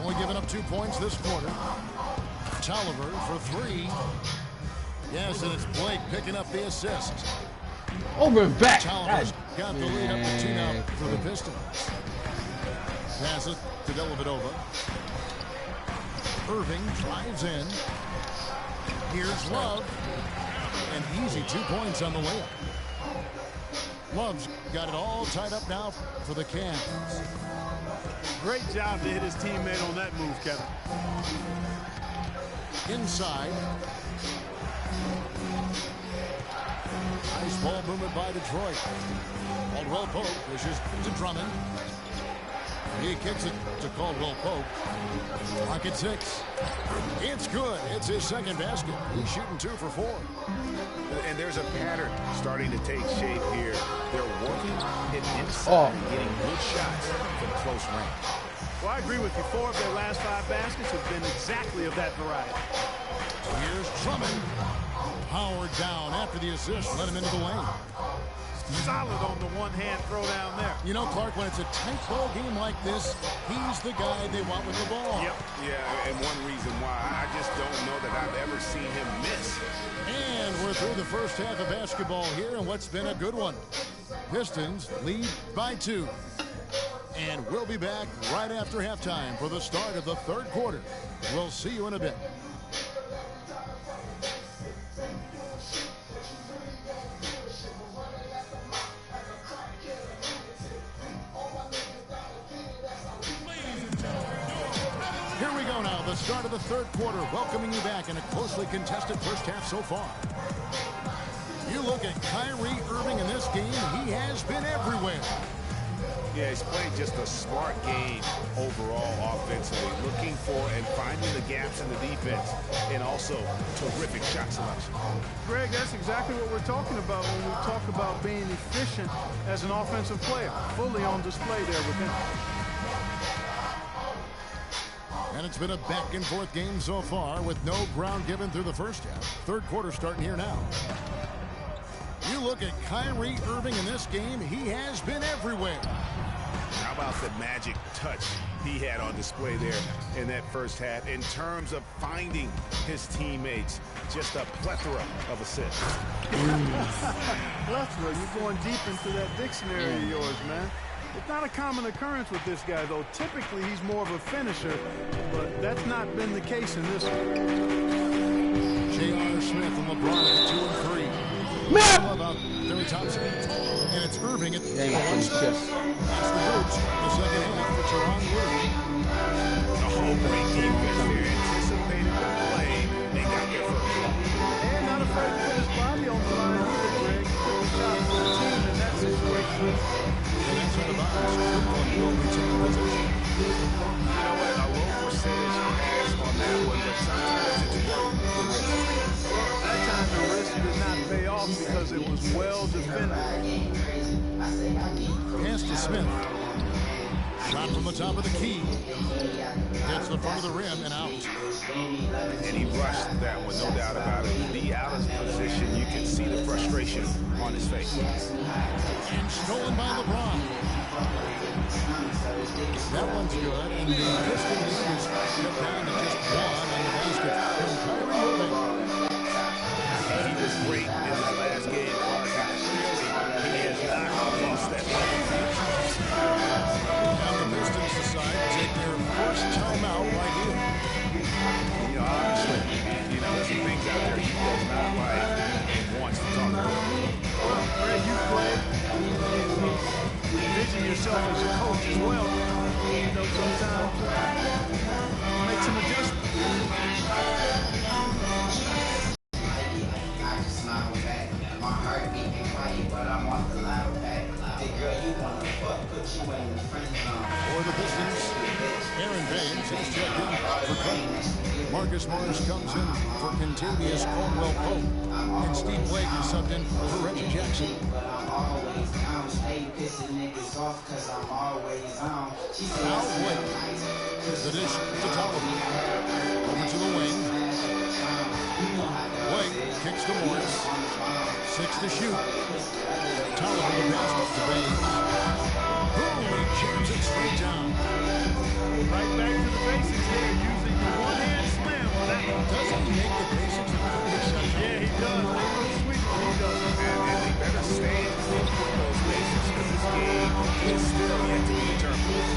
Only giving up 2 points this quarter. Tolliver for three. Yes, and it's Blake picking up the assist. Over and back. Tolliver's got the lead up to 2 now for the Pistons. Pass it to Dellavedova. Irving drives in. Here's Love. An easy 2 points on the layup. Love's got it all tied up now for the Cavs. Great job to hit his teammate on that move, Kevin. Inside. Nice ball movement by Detroit. Caldwell Pope pushes to Drummond. He kicks it to Caldwell Pope. Clock at 6. It's good. It's his second basket. He's shooting 2 for 4. And there's a pattern starting to take shape here. They're working it inside and getting good shots from close range. Well, I agree with you. 4 of their last 5 baskets have been exactly of that variety. Here's Drummond. Powered down after the assist. Let him into the lane. Solid on the one-hand throw down there. You know, Clark, when it's a tight ball game like this, he's the guy they want with the ball. Yep. Yeah, and one reason why I just don't know that I've ever seen him miss. And we're through the first half of basketball here, and what's been a good one. Pistons lead by 2. And we'll be back right after halftime for the start of the third quarter. We'll see you in a bit. Here we go now, the start of the third quarter, welcoming you back in a closely contested first half so far. You look at Kyrie Irving in this game, he has been everywhere. Yeah, he's played just a smart game overall offensively, looking for and finding the gaps in the defense, and also terrific shot selection. Greg, that's exactly what we're talking about when we talk about being efficient as an offensive player. Fully on display there with him. And it's been a back-and-forth game so far with no ground given through the first half. Third quarter starting here now. You look at Kyrie Irving in this game, he has been everywhere. How about the magic touch he had on display there in that first half in terms of finding his teammates? Just a plethora of assists. Plethora, you're going deep into that dictionary of yours, man. It's not a common occurrence with this guy, though. Typically, he's more of a finisher, but that's not been the case in this one. J.R. Smith and LeBron at 2 and 3. How about Terry Thompson? And it's Irving at the one step. That's the Boots. The second half for Teron Wood. A whole great defense there. Anticipated the play. They got there first. And not afraid to put his body on the line either, Greg. He took a shot for the team in that situation. And that's in the box. Will retain position. You know what? A low percentage pass on that one, but sometimes it's worth the risk. That time the risk did not pay off because it was well defended. Pass to Smith. Shot from the top of the key. Gets the front of the rim and out. And he rushed that one, no doubt about it. To be out of position, you can see the frustration on his face. And stolen by LeBron. That one's good. And the Pistons lead is cut down to just 1 on the basket from Kyrie Irving. He was great in his last game. He has not lost that level. Now the Pistons decide to take their first timeout right here. You know, obviously, there's some things out there he does not like and wants to talk about. Well, Greg, you played. Envision yourself as a coach as well. Sometimes make some adjustments. For the Pistons, Aaron Baines has checked in for Cutler. Marcus Morris comes in for Contavious Caldwell Pope. And Steve Blake is subbed in for Reggie Jackson. Now Blake. The dish to Tolliver. Over to the wing. Blake kicks to Morris. 6 to shoot. Tolliver the pass to Baines. Boom! He jams it straight down. Right back to the basics here, using the one-hand slam. Doesn't he make the basics look exceptional? Yeah, he does. They look sweet when he does. And they better stay with those basics because this game is still yet to be determined.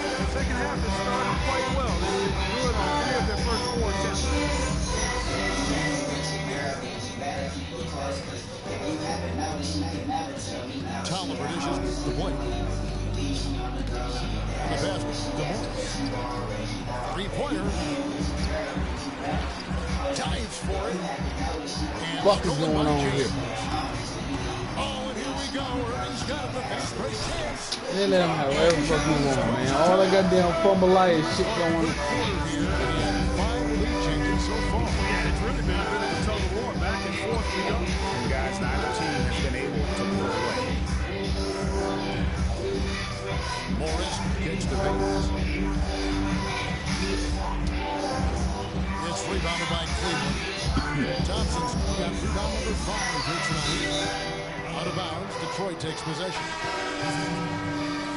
The second half has started quite well. They did good on 3 of their first 4 attempts. Oliver dishes the point. And the pass to Morris. Three-pointer. Dives for it. And What is going on here? Oh, and here we go. Irving's got it. The fast break chance. They let him have whatever the fuck he want, man. All that goddamn formula shit going on. So far. Yeah, it's really been a bit of a tug of war, back and forth we go. And guys, neither team has been able to pull away. Morris gets the base. It's rebounded by Cleveland. Thompson's got rebound number 5 here tonight. Out of bounds, Detroit takes possession.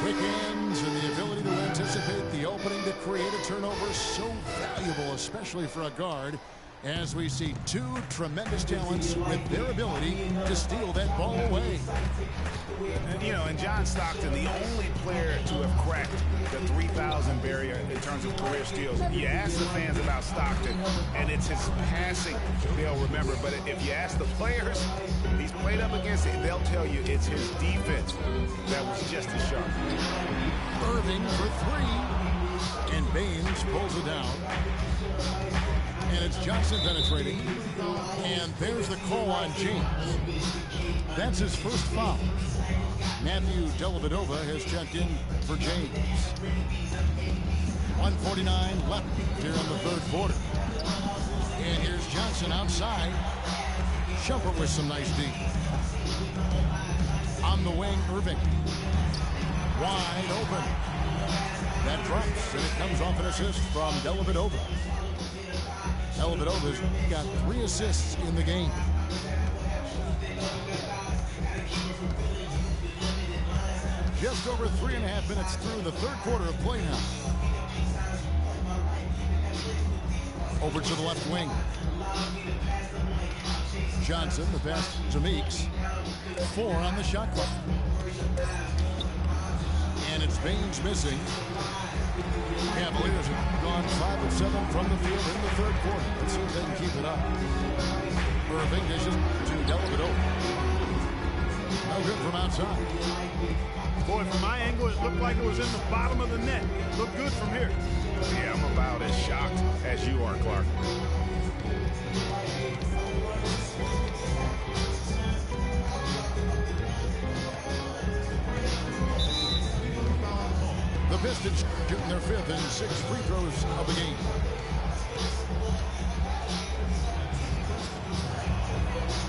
Quick ends and the ability to anticipate the opening to create a turnover is so valuable, especially for a guard, as we see two tremendous talents with their ability to steal that ball away. And, you know, and John Stockton, the only player to have cracked the 3,000 barrier in terms of career steals. You ask the fans about Stockton, and it's his passing they'll remember. But if you ask the players he's played up against, they'll tell you it's his defense that was just as sharp. Irving for 3, and Baines pulls it down. And it's Johnson penetrating. And there's the call on James. That's his first foul. Matthew Dellavedova has checked in for James. 1:49 left here in the third quarter. And here's Johnson outside. Shumpert with some nice D. On the wing, Irving. Wide open. That drops, and it comes off an assist from Dellavedova. Dellavedova's got 3 assists in the game. Just over 3.5 minutes through the third quarter of play now. Over to the left wing. Johnson, the pass to Meeks. 4 on the shot clock. And it's Baines missing. Cavaliers have gone 5 of 7 from the field in the third quarter. Let's see if they can keep it up. Irving dishes to Dellavedova. No good from outside. Boy, from my angle, it looked like it was in the bottom of the net. Looked good from here. Yeah, I'm about as shocked as you are, Clark. The Pistons shooting their 5th and 6th free throws of the game.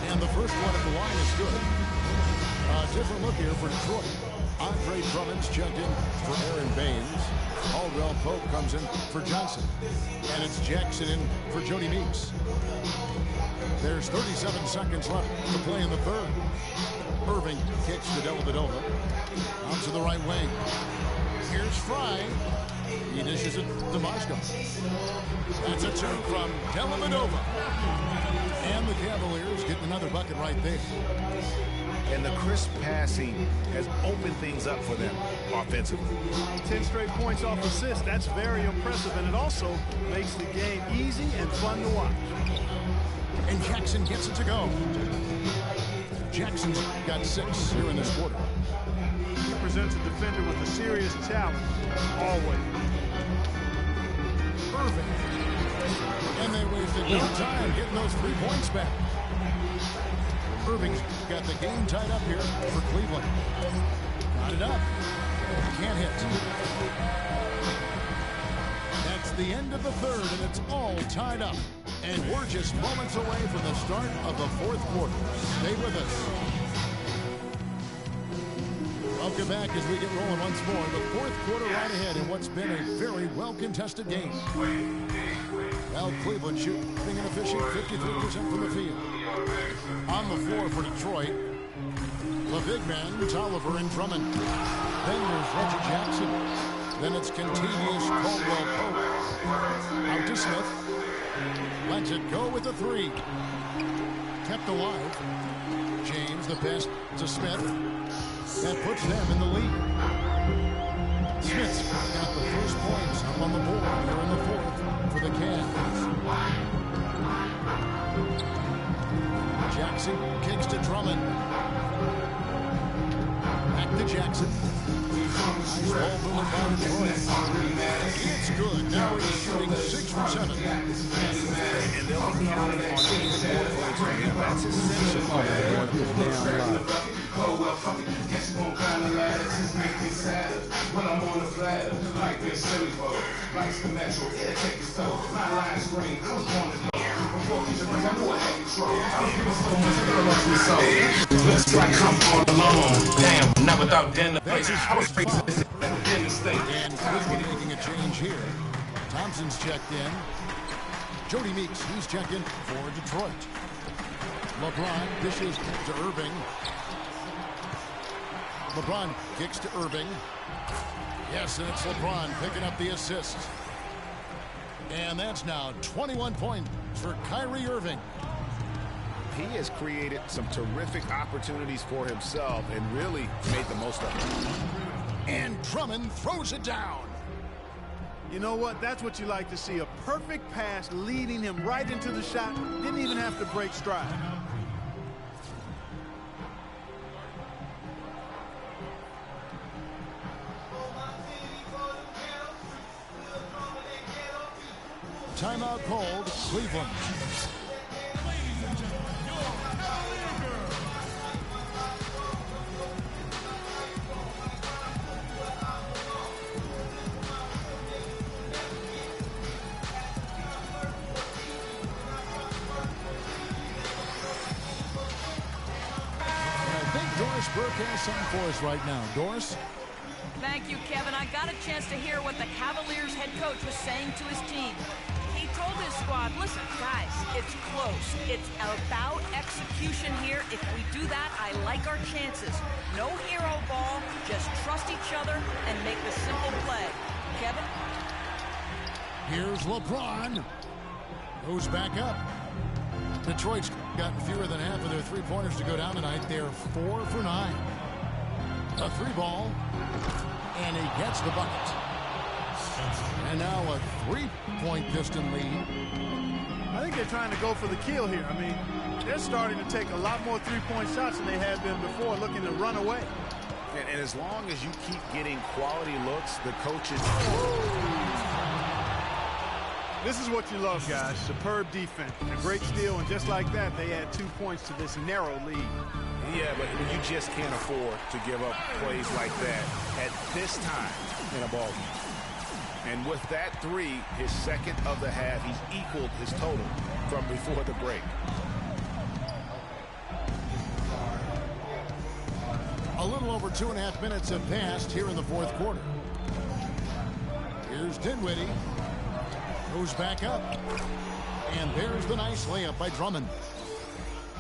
And the first one at the line is good. A different look here for Detroit. Andre Drummond's checked in for Aaron Baines. Caldwell Pope comes in for Johnson. And it's Jackson in for Jody Meeks. There's 37 seconds left to play in the third. Irving kicks to Dellavedova. Out to the right wing. Here's Fry. He dishes it to Moscow. That's a 2 from Dellavedova. And the Cavaliers get another bucket right there. And the crisp passing has opened things up for them offensively. 10 straight points off assist. That's very impressive, and it also makes the game easy and fun to watch. And Jackson gets it to go. Jackson's got 6 here in this quarter. He presents a defender with a serious challenge, always. Irving. And they wasted no time getting those 3 points back. Irving's got the game tied up here for Cleveland. Got it up. Can't hit. That's the end of the third, and it's all tied up. And we're just moments away from the start of the fourth quarter. Stay with us. Welcome back as we get rolling once more. The fourth quarter right ahead in what's been a very well-contested game. Well, Cleveland shooting inefficient 53% from the field. On the floor for Detroit, the big men, Tolliver and Drummond. Then there's Reggie Jackson. Then it's continuous Caldwell Pope. Out to Smith. Lets it go with the 3. Kept alive. James, the pass to Smith. That puts them in the lead. Smith's got the first points up on the board here in the fourth for the Cavs. Jackson kicks to Drummond. Back to Jackson. Nice ball movement by Detroit. It's good. Now he's shooting 6 from 7. And they'll be counting on even more points from him. That's essential. Oh, man, this damn lot. When I'm on the platter, like this silly folk, like the metro, it'll take your soul. My line screen, I was born to know. Before you bring, I know I have control. I don't give a fuck what you looks like I'm all alone. Damn, not without dinner. I was raised in the state. And quickly making a change here. Thompson's checked in. Jody Meeks, he's checked in for Detroit. LeBron dishes to Irving. LeBron kicks to Irving. Yes, and it's LeBron picking up the assist. And that's now 21 points for Kyrie Irving. He has created some terrific opportunities for himself and really made the most of it. And Drummond throws it down. You know what? That's what you like to see. A perfect pass leading him right into the shot. Didn't even have to break stride. Timeout called, Cleveland. Doris Burke has something for us right now. Doris? Thank you, Kevin. I got a chance to hear what the Cavaliers head coach was saying to his team. He told his squad, listen, guys, it's close. It's about execution here. If we do that, I like our chances. No hero ball, just trust each other and make the simple play. Kevin? Here's LeBron. Goes back up. Detroit's gotten fewer than half of their three-pointers to go down tonight. They're 4 for 9. A 3-ball. And he gets the bucket. And now a 3-point Piston lead. I think they're trying to go for the kill here. I mean, they're starting to take a lot more three-point shots than they had been before, looking to run away. And as long as you keep getting quality looks, the coaches... This is what you love, guys. Superb defense. A great steal, and just like that, they add 2 points to this narrow lead. Yeah, but you just can't afford to give up plays like that at this time in a ball game. And with that 3, his second of the half, he's equaled his total from before the break. A little over 2.5 minutes have passed here in the fourth quarter. Here's Dinwiddie. Goes back up. And there's the nice layup by Drummond.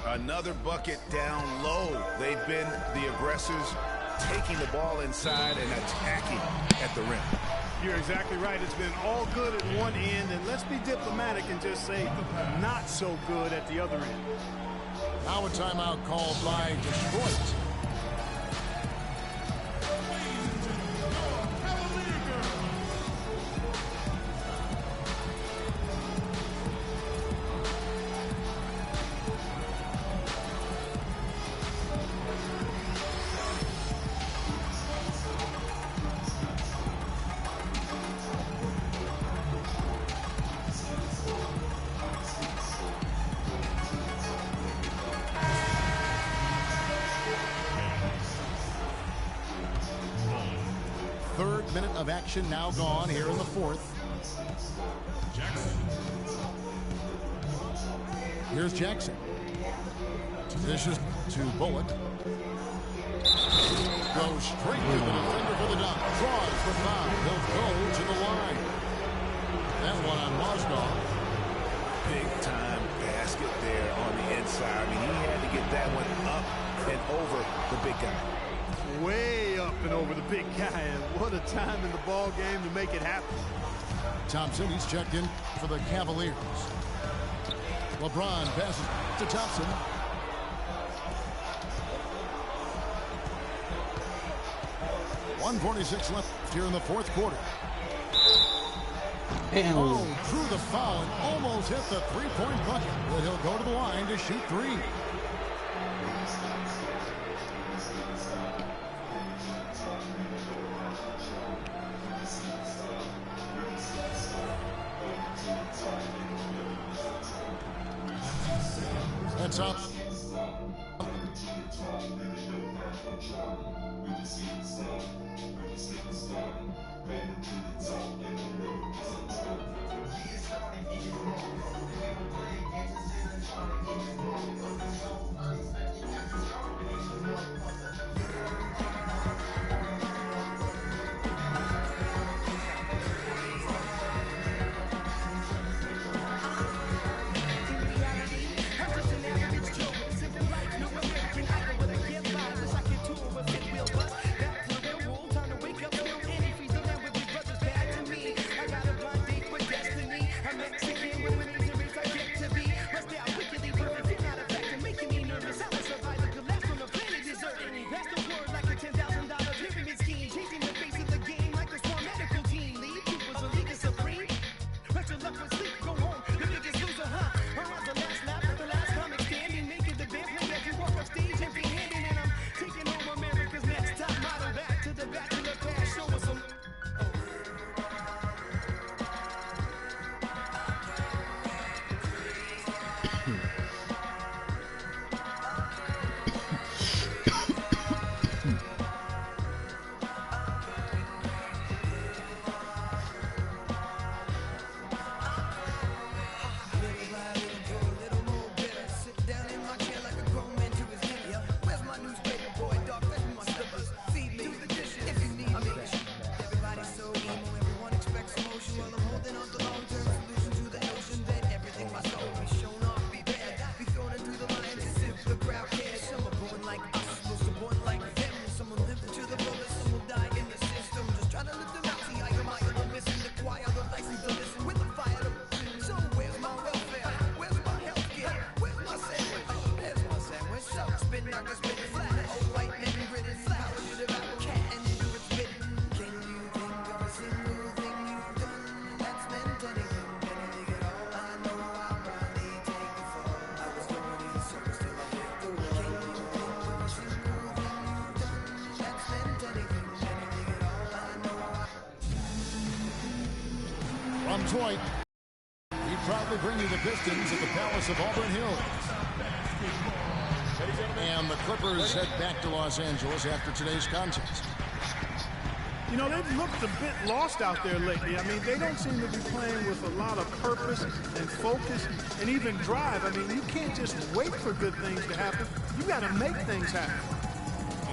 Another bucket down low. They've been the aggressors, taking the ball inside and attacking at the rim. You're exactly right. It's been all good at one end, and let's be diplomatic and just say not so good at the other end. Now a timeout called by Detroit. Minute of action now gone here in the fourth. Here's Jackson. Dishes to Bullock. Goes straight to the defender for the dunk. Draws the foul. He'll go to the line. That one on Mozgov. Big time basket there on the inside. I mean, he had to get that one up and over the big guy. Way up and over the big guy, and what a time in the ball game to make it happen. Thompson, he's checked in for the Cavaliers. LeBron passes to Thompson. .146 left here in the fourth quarter. And oh, drew the foul and almost hit the three-point bucket, but he'll go to the line to shoot 3. sets up. From Detroit, we proudly bring you the Pistons at the Palace of Auburn Hills. And the Clippers head back to Los Angeles after today's contest. You know, they've looked a bit lost out there lately. I mean, they don't seem to be playing with a lot of purpose and focus and even drive. I mean, you can't just wait for good things to happen. You got to make things happen.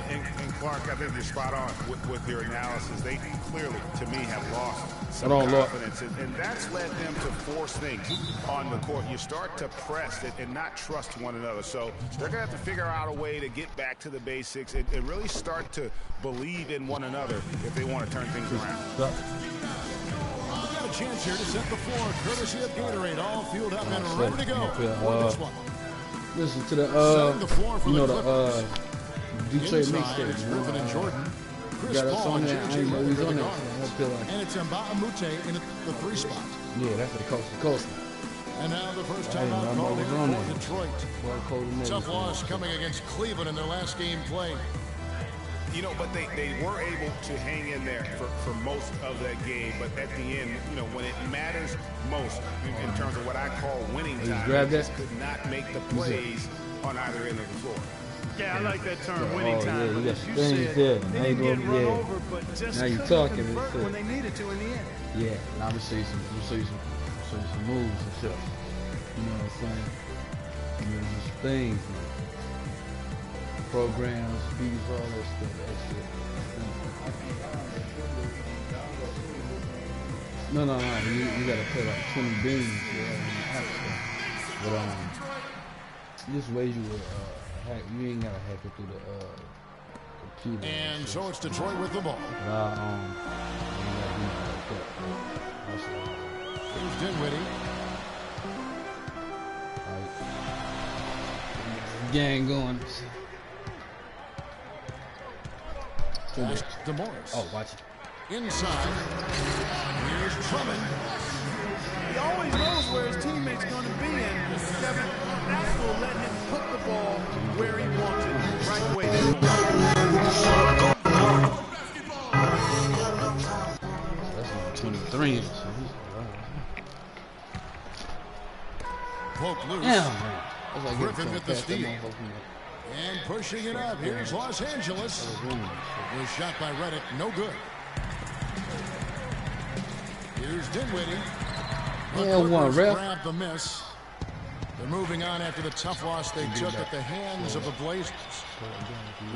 And Clark, I think you're spot on with your analysis. They clearly, to me, have lost some Hold on, confidence, and that's led them to force things on the court. You start to press it and not trust one another. So they're going to have to figure out a way to get back to the basics and really start to believe in one another if they want to turn things around. We've got a chance here to set the floor, courtesy of Gatorade, all fueled up and ready to go for this one. Listen to the Setting the floor for you know the the Detroit Inside, it's mixtape. Griffin and Jordan. Chris Got us Paul on and there. I J.J. ain't know he's Redick on there. on I feel like, And it's Mbaa Mute in the 3 spot. yeah, that's the coast to coast. And now the first I time didn't out know called they here were on for there. Detroit. Well, cold and Tough niggas. loss coming against Cleveland in their last game played. You know, but they were able to hang in there for most of that game. But at the end, you know, when it matters most in terms of what I call winning time, grab they that? just could not make the plays on either end of the floor. Yeah, I like that term, winning time. Yeah, you got As you things said, there. they Now didn't you get go, run yeah. over, but just Now you couldn't talking, convert it's it. when they needed to in the end. Yeah, now I'm gonna show you some moves and stuff. You know what I'm saying? You know, just things, man. Programs, beats, all that stuff. That shit. No. You gotta pay like 20 beans. But this way you will hack. You ain't gotta hack it through the computer. And so it's Detroit with the ball. You ain't gotta do nothing like that. That's all. Here's Dinwiddie. Gang going. Pass to Morris. Oh, watch it. Inside. Here's Drummond. He always knows where his teammate's going to be, and Kevin, that will let him put the ball where he wants it, right away. That's number 23. Poke loose. Damn, man. That's like Griffin with the steal. And pushing it up. Here's Los Angeles. Was shot by Reddick. No good. Here's Dinwiddie. One ref. Grab the miss. They're moving on after the tough loss they took at the hands of the Blazers.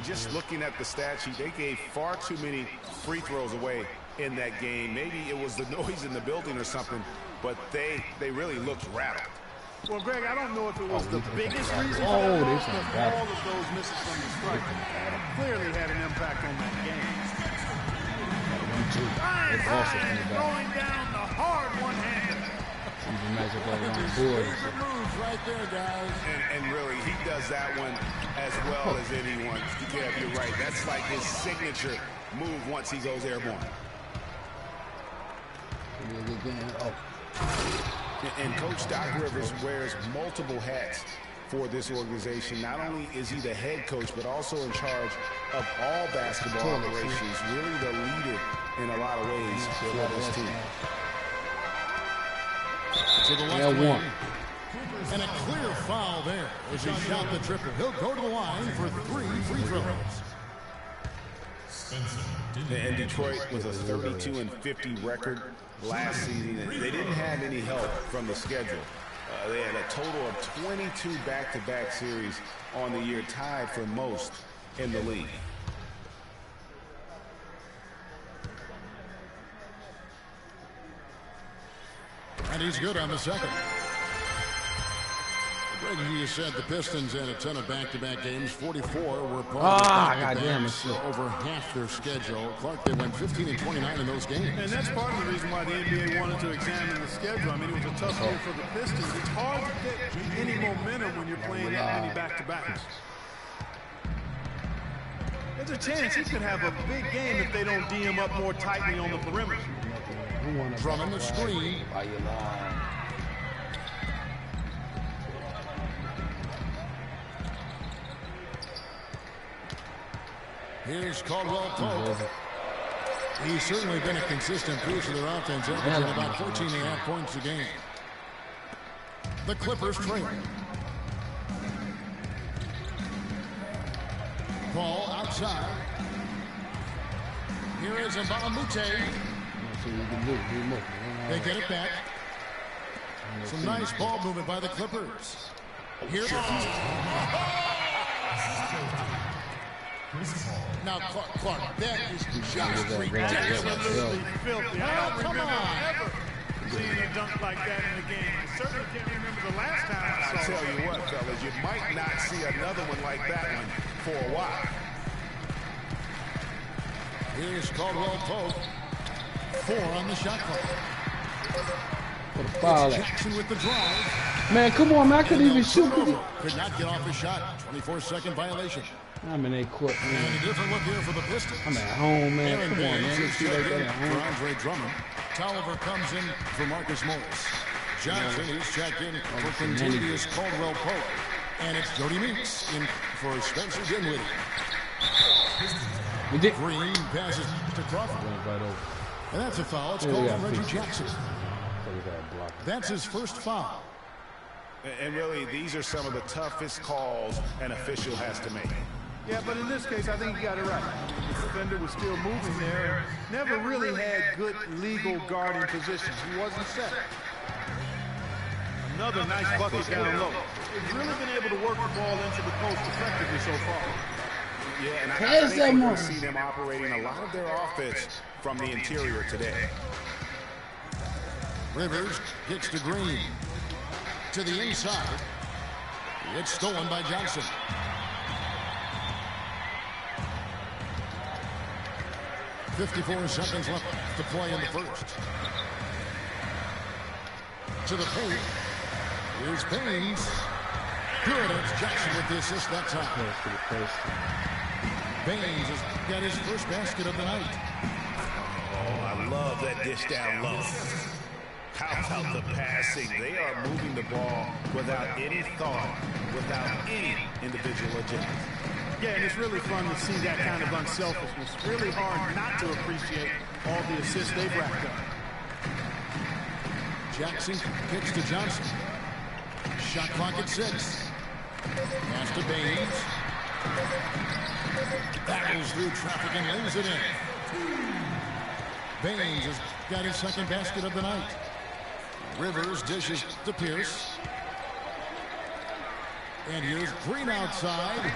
Just looking at the stat sheet, they gave far too many free throws away in that game. Maybe it was the noise in the building or something, but they really looked rattled. Well, Greg, I don't know if it was the biggest reason for Oh, that they loss, shot but back. all of those misses from the striker clearly had an impact on that game. Throwing down the hard one-hander. Moves right there, guys. And really, he does that one as well as anyone. Yeah, you're right. That's like his signature move once he goes airborne. And Coach Doc Rivers wears multiple hats for this organization. Not only is he the head coach, but also in charge of all basketball operations. Really the leader in a lot of ways for this team. To the left wing. And a clear foul there as he shot the triple. He'll go to the line for 3 free throws. And Detroit with a 32-50 record last season. They didn't have any help from the schedule. They had a total of 22 back-to-back series on the year, tied for most in the league. And he's good on the second. Greg, you just said the Pistons had a ton of back-to-back games. 44 were part of the back-to-backs, over half their schedule. Clark, they went 15 and 29 in those games. And that's part of the reason why the NBA wanted to examine the schedule. I mean, it was a tough year for the Pistons. It's hard to get any momentum when you're playing that many back-to-backs. There's a chance he could have a big game if they don't D him up more tightly on the perimeter. Drummond the screen. Here's Caldwell Pope. He's certainly been a consistent piece of their offense, averaging about 14.5 points a game. The Clippers trail. Ball outside. Here is Mbamute. They get it back. Some nice ball movement by the Clippers. Here. Now, Clark, that is just ridiculous. Absolutely filthy. I don't remember ever seeing a dunk like that in the game. I certainly can't remember the last time I saw it. I tell you what, fellas, you might not see another one like that one for a while. Here's Caldwell Pope. 4 on the shot clock. Jackson with the drive. Man, come on, man. I couldn't even shoot. Could not get off a shot. 24-second violation. I'm in a court, man. And a different look here for the Pistons. I'm at home, man. Aaron Come on, Baines man. is See like that checking at for home. Andre Drummond. Tolliver comes in for Marcus Morris. Johnson is checked in for Contavious Caldwell Pope. And it's Jody Meeks in for Spencer Dinwiddie. Green passes to Crawford. And that's a foul. It's called on Reggie Jackson. That's his first foul. And really, these are some of the toughest calls an official has to make. Yeah, but in this case, I think you got it right. The defender was still moving there. Never really had good legal guarding positions. He wasn't set. Another nice bucket down low. He's really been able to work the ball into the post effectively so far. Yeah, and I think we're going to see them operating a lot of their offense from the interior today. Rivers gets to Green. To the inside. It's stolen by Johnson. .54 seconds left to play in the first. To the paint. Here's Baines. Good. It's Jackson with the assist that time. Baines has got his first basket of the night. Oh, I love that dish down low. How about the passing? They are moving the ball without any thought, without any individual agenda. Yeah, and it's really fun to see that kind of unselfishness. Really hard not to appreciate all the assists they've racked up. Jackson kicks to Johnson. Shot clock at 6. Pass to Baines. Battles through traffic and lays it in. Baines has got his second basket of the night. Rivers dishes to Pierce. And here's Green outside.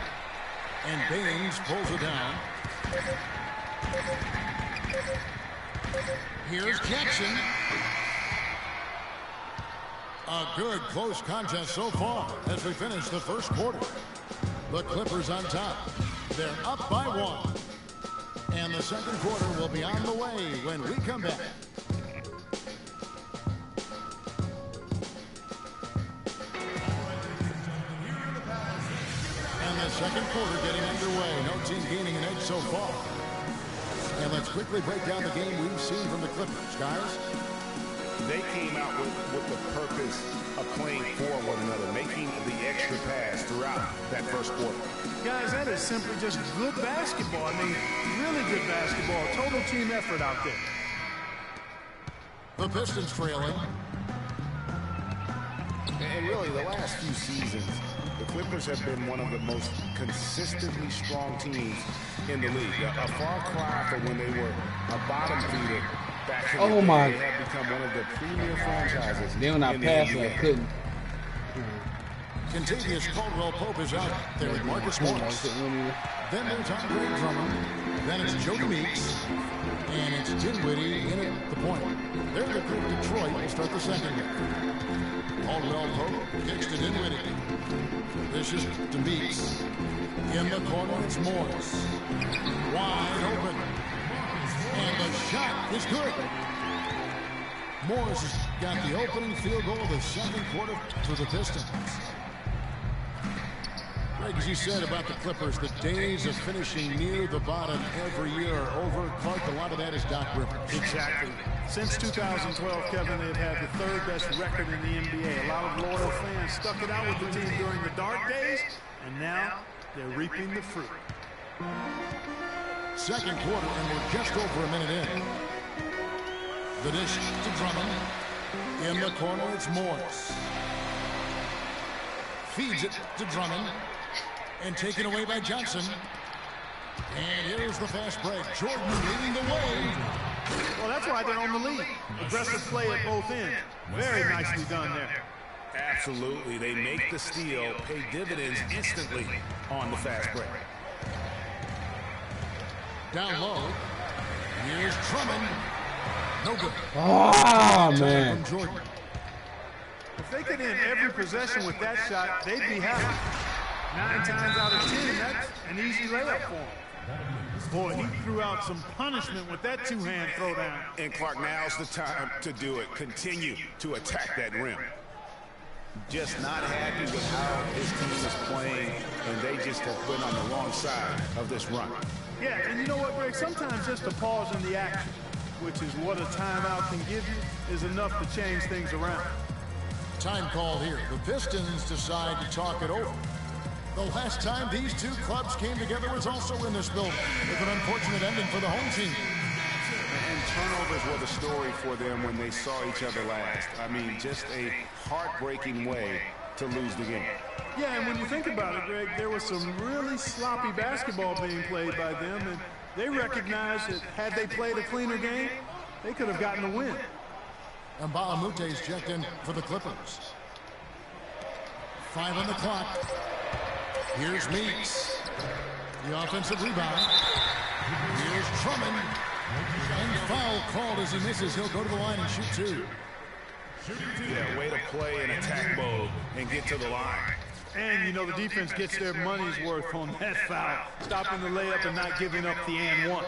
And Baines pulls it down. Here's Jackson. A good close contest so far as we finish the first quarter. The Clippers on top. They're up by 1. And the second quarter will be on the way when we come back. And the second quarter getting underway. No team gaining an edge so far. And let's quickly break down the game we've seen from the Clippers, guys. They came out with the purpose of playing for one another, making the extra pass throughout that first quarter. Guys, that is simply just good basketball. I mean, really good basketball. Total team effort out there. The Pistons trailing. And really, the last few seasons, the Clippers have been one of the most consistently strong teams in the league. A far cry from when they were a bottom feeder back in the day. My. They have become one of the premier franchises. Then when I passed it, I couldn't. Contagious Caldwell Pope is out there with Marcus Morris. Then there's Andre Drummond. Then it's Joe Meeks. And it's Dinwiddie in at the point. There's the group Detroit will start the second half. Caldwell Pope kicks to Dinwiddie. This is to Meeks. In the corner, it's Morris. Wide open. And the shot is good. Morris has got the opening field goal of the second quarter for the Pistons. Greg, as you said about the Clippers, the days of finishing near the bottom every year are over. Clark, a lot of that is Doc Rivers. Exactly. Since 2012, Kevin, they've had the third best record in the NBA. A lot of loyal fans stuck it out with the team during the dark days, and now they're reaping the fruit. Second quarter, and we're just over a minute in. The dish to Drummond. In the corner, it's Morris. Feeds it to Drummond. And taken away by Johnson. And here's the fast break. Jordan leading the way. Well, that's why they're on the lead. Aggressive play at both ends. Very nicely done there. Absolutely. They make the steal, pay dividends instantly on the fast break. Down low. Here's Drummond. No good. Oh, man. From Jordan. If they could end every possession with that shot, they'd be happy. 9 times out of 10, that's an easy layup for him. Boy, he threw out some punishment with that two-hand throwdown. And Clark, now's the time to do it. Continue to attack that rim. Just not happy with how his team is playing, and they just have been on the wrong side of this run. Yeah, and you know what, Greg? Sometimes just a pause in the action, which is what a timeout can give you, is enough to change things around. Time call here. The Pistons decide to talk it over. The last time these two clubs came together was also in this building, with an unfortunate ending for the home team. And turnovers were the story for them when they saw each other last. I mean, just a heartbreaking way to lose the game. Yeah, and when you think about it, Greg, there was some really sloppy basketball being played by them, and they recognized that had they played a cleaner game, they could have gotten a win. And Balamute's checked in for the Clippers. 5 on the clock. Here's Meeks. The offensive rebound. Here's Drummond. And foul called as he misses. He'll go to the line and shoot 2. Yeah, way to play in attack mode and get to the line. And, you know, the defense gets their money's worth on that foul. Stopping the layup and not giving up the and one.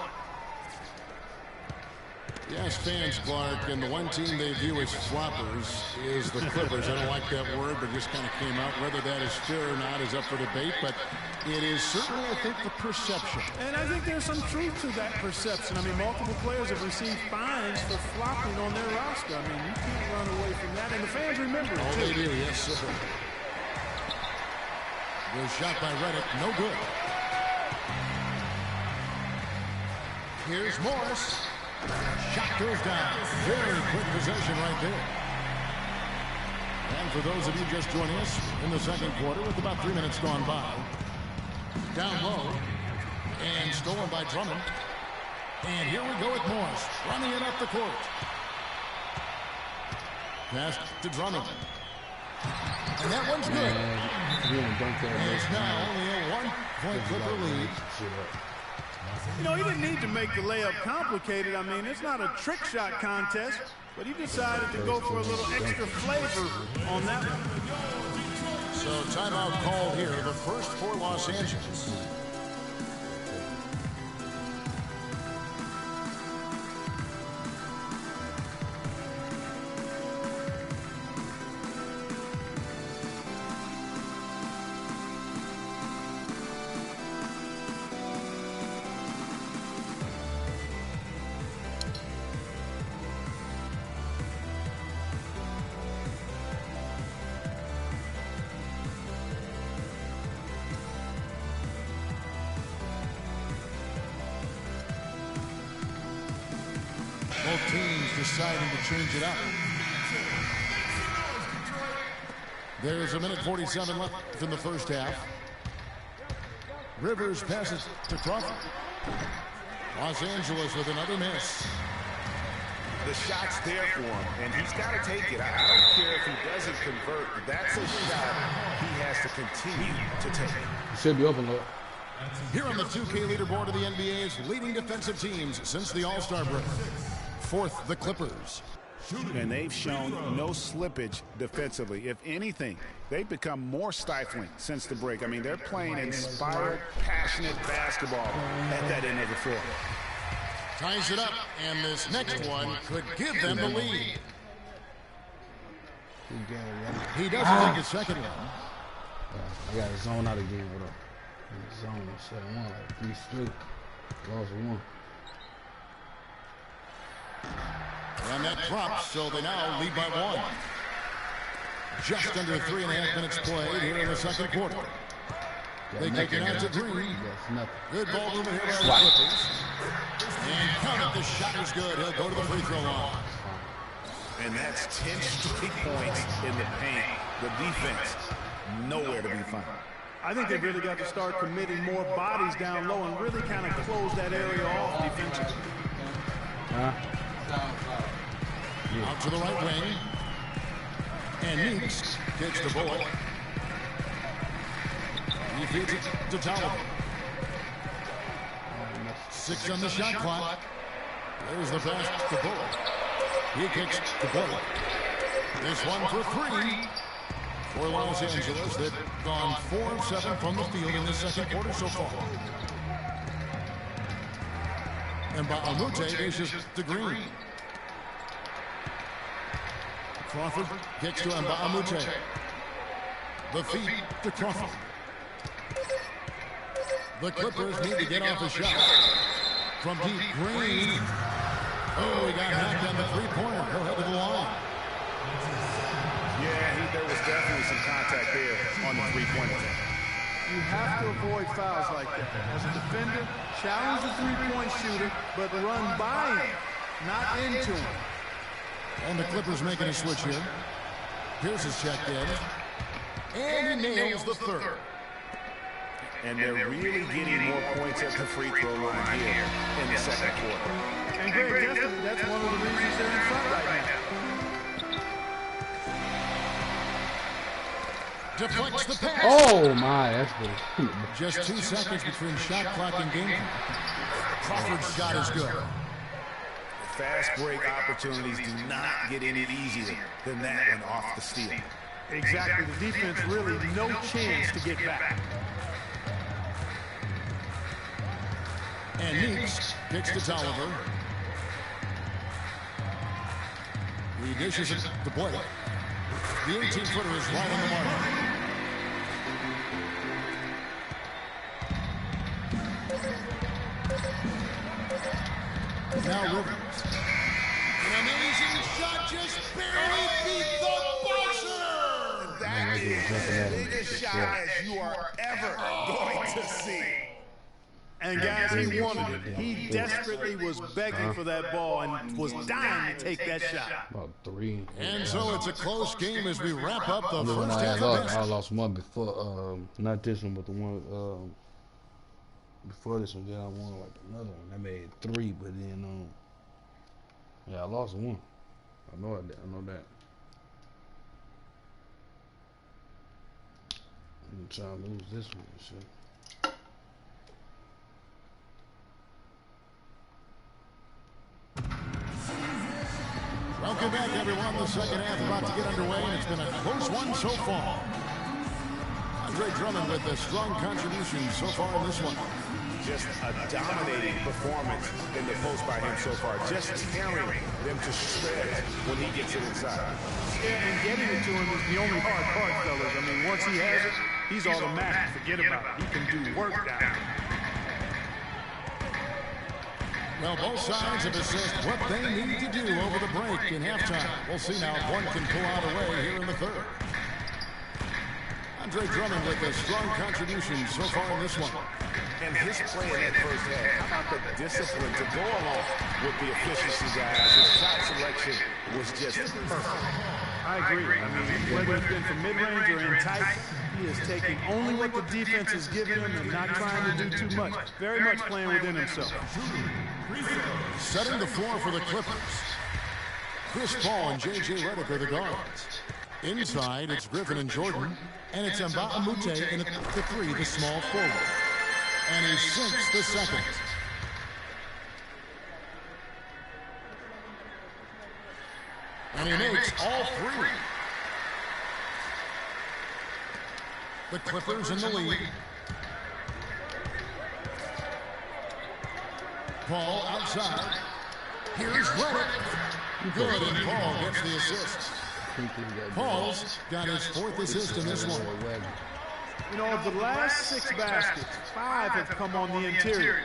Yes, fans, Clark, and the one team they view as floppers is the Clippers. I don't like that word, but just kind of came out. Whether that is fair or not is up for debate, but it is certainly, I think, the perception. And I think there's some truth to that perception. I mean, multiple players have received fines for flopping on their roster. I mean, you can't run away from that, and the fans remember it, too. They do, yes, sir. Good shot by Reddick, no good. Here's Morris. Shot goes down. Very quick possession right there. And for those of you just joining us in the second quarter with about 3 minutes gone by, down low and stolen by Drummond. And here we go with Morris running it up the court. Pass to Drummond. And that one's good. And it's now only a 1-point Clipper lead. You know, he didn't need to make the layup complicated. I mean, it's not a trick shot contest, but he decided to go for a little extra flavor on that one. So timeout called here, the first for Los Angeles. Both teams deciding to change it up. There's a minute 47 left in the first half. Rivers passes to Crawford. Los Angeles with another miss. The shot's there for him, and he's got to take it. I don't care if he doesn't convert. That's a shot he has to continue to take. Should be open, look. Here on the 2K leaderboard of the NBA's leading defensive teams since the All-Star break. Fourth, the Clippers. And they've shown no slippage defensively. If anything, they've become more stifling since the break. I mean, they're playing inspired, passionate basketball at that end of the floor. Ties it up, and this next one could give them the lead. He doesn't take his second one. I got to zone out again. What up? Zone 7-1, like 3 straight. Lost 1. And that drops, so they now lead by 1. Just under 3.5 minutes played here in the second quarter. They take it out to Green. Good ball movement here by the Clippers. And count it, the shot is good. He'll go to the free throw line. And that's 10 straight points in the paint. The defense, nowhere to be found. I think they've really got to start committing more bodies down low and really kind of close that area off defensively. Out to the right wing. And Meeks gets the bullet. He feeds it to Tolliver. 6 on the shot clock. There's the pass to Bullock. He kicks the Bullock. This one for 3 for Los Angeles. They've gone 4 of 7 from the field in this second quarter so far. And Baamute dishes to Green. Crawford kicks to Baamute. The feed to Crawford. The Clippers need to get off the shot. From deep, Green. Oh, he got hacked on the three-pointer. He'll head to the line. Yeah, there was definitely some contact there on the three-pointer. You have to avoid fouls like that. As a defender, challenge the three-point shooter, but run by him, not into him. And the Clippers making a switch here. Pierce is checked in. And he nails the third. And they're really getting more points at the free throw line here in the second quarter. And Greg, definitely, that's one of the reasons they're in front right now. Deflects the pass. Oh, my. That's good. Just 2 seconds between shot clock and game clock. Crawford's shot is good. Fast break opportunities do not get any easier than that one off the steal. Exactly. The defense really no chance to get back. And Meeks kicks to Tolliver. He dishes it to Blake. The 18-footer is right on the mark. Now Rivers. An amazing shot, just barely beat the buzzer. That is as big a shot as you are ever going to see. And guys, he wanted it. He desperately was begging for that ball and was dying to take that shot. About 3. And so it's a close game as we wrap up the first I half. lost one before, not this one, but the one before this one. Then I won like another one. I made 3, but then yeah, I lost one. I know that. I'm trying to lose this one and shit. Welcome back, everyone. The second half about to get underway, and it's been a close one so far. Andre Drummond with a strong contribution so far in this one. Just a dominating performance in the post by him so far. Just tearing them to shreds when he gets it inside. Yeah, and getting it to him is the only hard part, fellas. I mean, once he has it, he's automatic. Forget about it. He can do work down there. Well, both sides have assessed what they need to do over the break in halftime. We'll see now if one can pull out a way here in the third. Andre Drummond with a strong contribution so far in this one. And his play in that first half, how about the discipline to go along with the efficiency, guys? His shot selection was just perfect. I agree. I mean, whether it's been from mid-range or in tight, he is taking only what the defense is giving him and not trying to do too much. Very much playing within himself. Setting the floor for the Clippers. Chris Paul and J.J. Redick are the guards. Inside, it's Griffin and Jordan, and it's Mbah Moute in the 3, the small forward. And he sinks the second. And he makes all 3. The Clippers in the lead. Paul outside. Here's Redick. Good, and Paul gets the assist. Paul's got his 4th assist in this one. You know, of the last 6 baskets, 5 have come on the interior.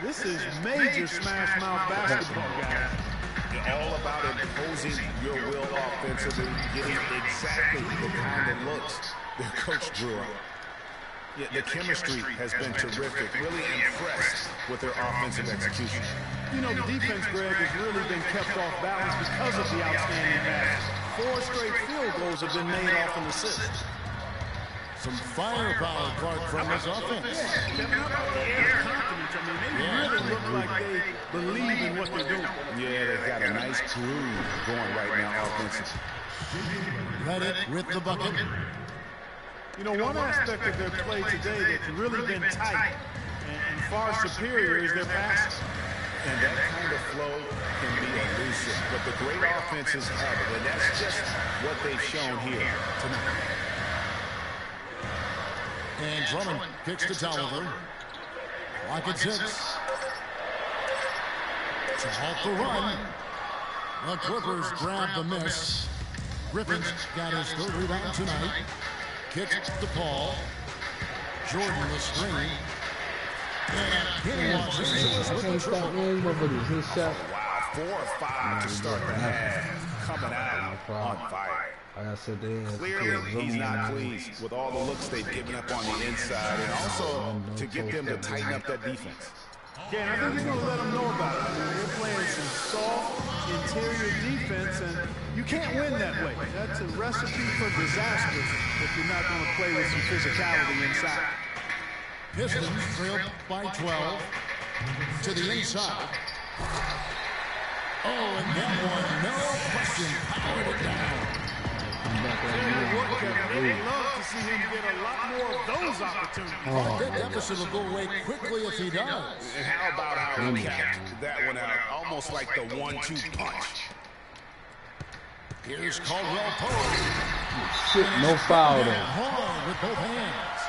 This is major smash mouth basketball, guys. You're all about imposing your will offensively, getting exactly the kind of looks their coach drew up. Yeah, the chemistry has been terrific. Really impressed with their offensive execution. You know, the defense, Greg, has really been kept off balance because of the outstanding basket. 4 straight field goals have been made off an assist. Some firepower, Clark, from this offense. Yeah, how about the air confidence? I mean, they really look like they believe in what they're doing. Yeah, they've got a nice groove going right now offensively. Redick with the bucket. You know, one aspect of their play today that's really been tight and far superior is their passing. And that kind of flow can be elusive, but the great offenses have it, and that's just what they've shown here tonight. And Drummond kicks to Tolliver. Clock at 6. To halt the run. The Clippers grab the miss. Griffin's got his 3rd rebound tonight. Kicks to Paul. Jordan the screen. And Can't stop man, his shot. Wow, 4 or 5 to start the half. Coming out on fire. I said they Clearly, he's not pleased with all the looks they've given up on the inside, and also to get them to tighten up that defense. Yeah, and I think you're going to let them know about it. I mean, they're playing some soft interior defense, and you can't win that way. That's a recipe for disaster if you're not going to play with some physicality inside. Pistons trail by 12 to the inside. Oh, and that one, no question, powered it down. They'd love to see him get a lot more of those opportunities. That deficit will go away quickly if he does. And how about how he capped that one out, almost like the 1-2 punch. Here's Caldwell Pope. Shit, no foul though. Hard with both hands.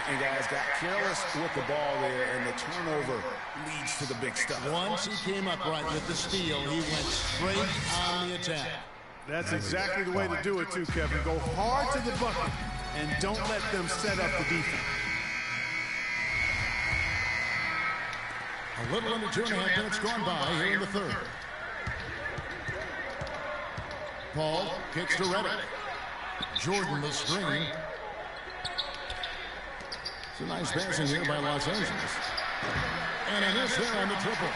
And guys got careless with the ball there, and the turnover leads to the big stuff. Once he came up right with the steal, he went straight on the attack. That's exactly the way to do it too, Kevin. Go hard to the bucket and don't let them set up the defense. A little under 2.5 minutes gone by here in the third. Paul kicks to Redick. Jordan the screen. It's a nice passing here by Los Angeles. And a miss there on the triple.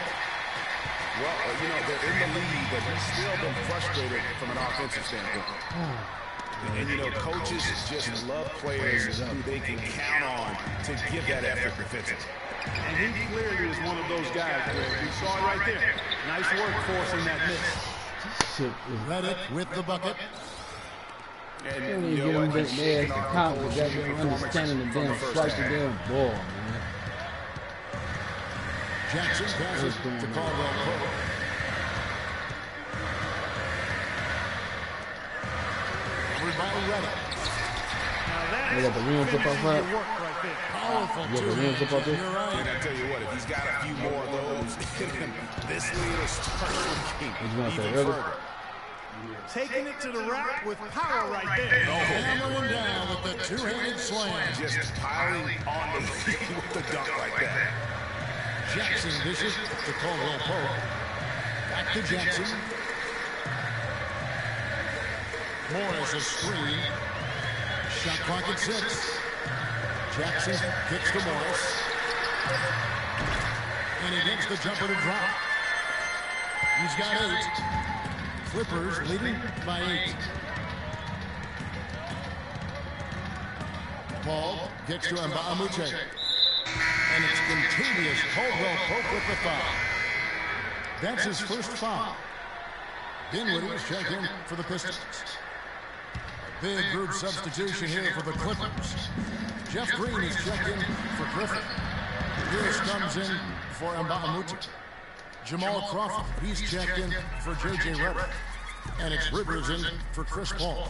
Well, you know, they're in the lead, but he's still been frustrated from an offensive standpoint. And, you know, coaches just love players who they can count on to give that effort defensively. And he clearly is one of those guys, Greg. We saw it right there. Nice work forcing that miss. Reddick with the bucket. And You know what? He's shaking off the coaching understanding the damn strike the damn ball, man. Jackson passes to Caldwell Pope. Covered by Reddick. Now that You got the rims up outside? work right there. Powerful You got the rims up out there? You're right. And I tell you what, if he's got a few more of those in him, this lead will start looking even further. Taking it to the rack with power right there. Hammering down with the two-handed slam. Just piling on the lead with the dunk like that. Jackson dishes to Caldwell Pope. Back to Jackson. Morris a screen. Shot clock at 6. Jackson kicks to Morris. And he gets the jumper to drop. He's got 8. Clippers leading by 8. Paul gets to Mbamute. And it's contagious. Caldwell Pope with the foul. That's his first foul. Dinwiddie is checked in for the Pistons. Big group substitution here for the Clippers. Jeff Green is checked in for Griffin. Pierce comes in for Mbamute. Jamal Crawford, he's checked in for J.J. Redick. And it's Rivers in for Chris Paul.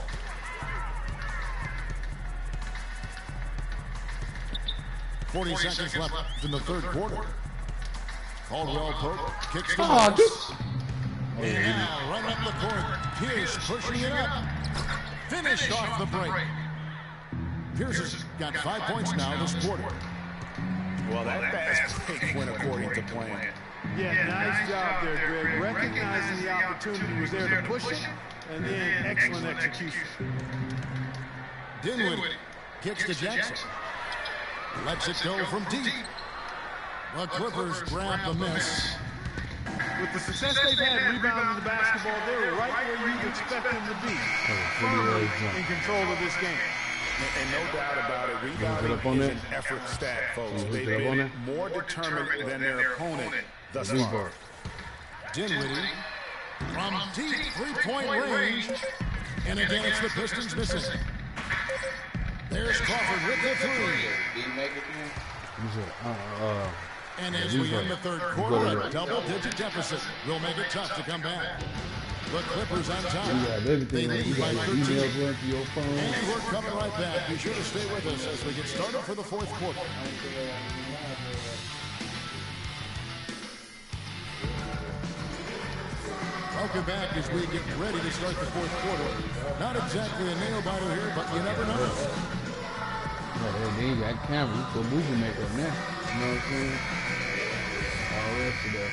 .40 seconds left in the third quarter. Caldwell Pope kicks the ball. And now run up the court. Pierce pushing it up. Finished off the break. Pierce has got 5 points now this quarter. Well, that fast break went according to plan. Yeah, nice job there, Greg. Recognizing the opportunity was there to push it, and then excellent execution. Dinwiddie kicks to Jackson. Lets it go from deep. The Clippers grab the miss. With the success they've had rebounding the basketball, they're right where you'd expect them to be. Firmly in control of this game. And no doubt about it, rebounding is an effort stat, folks. They've been more determined than their opponent thus far. Dinwiddie from deep three-point range. And again, it's the Pistons missing. There's Crawford with the three. And as we end the third quarter, a double-digit deficit will make it tough to come back. The Clippers on top. They lead by 13. And we're coming right back. Be sure to stay with us as we get started for the fourth quarter. Welcome back as we get ready to start the fourth quarter. Not exactly a nail-biter here, but you never know. They ain't got camera. You put movie maker on there. You know what I'm saying? All rest of that.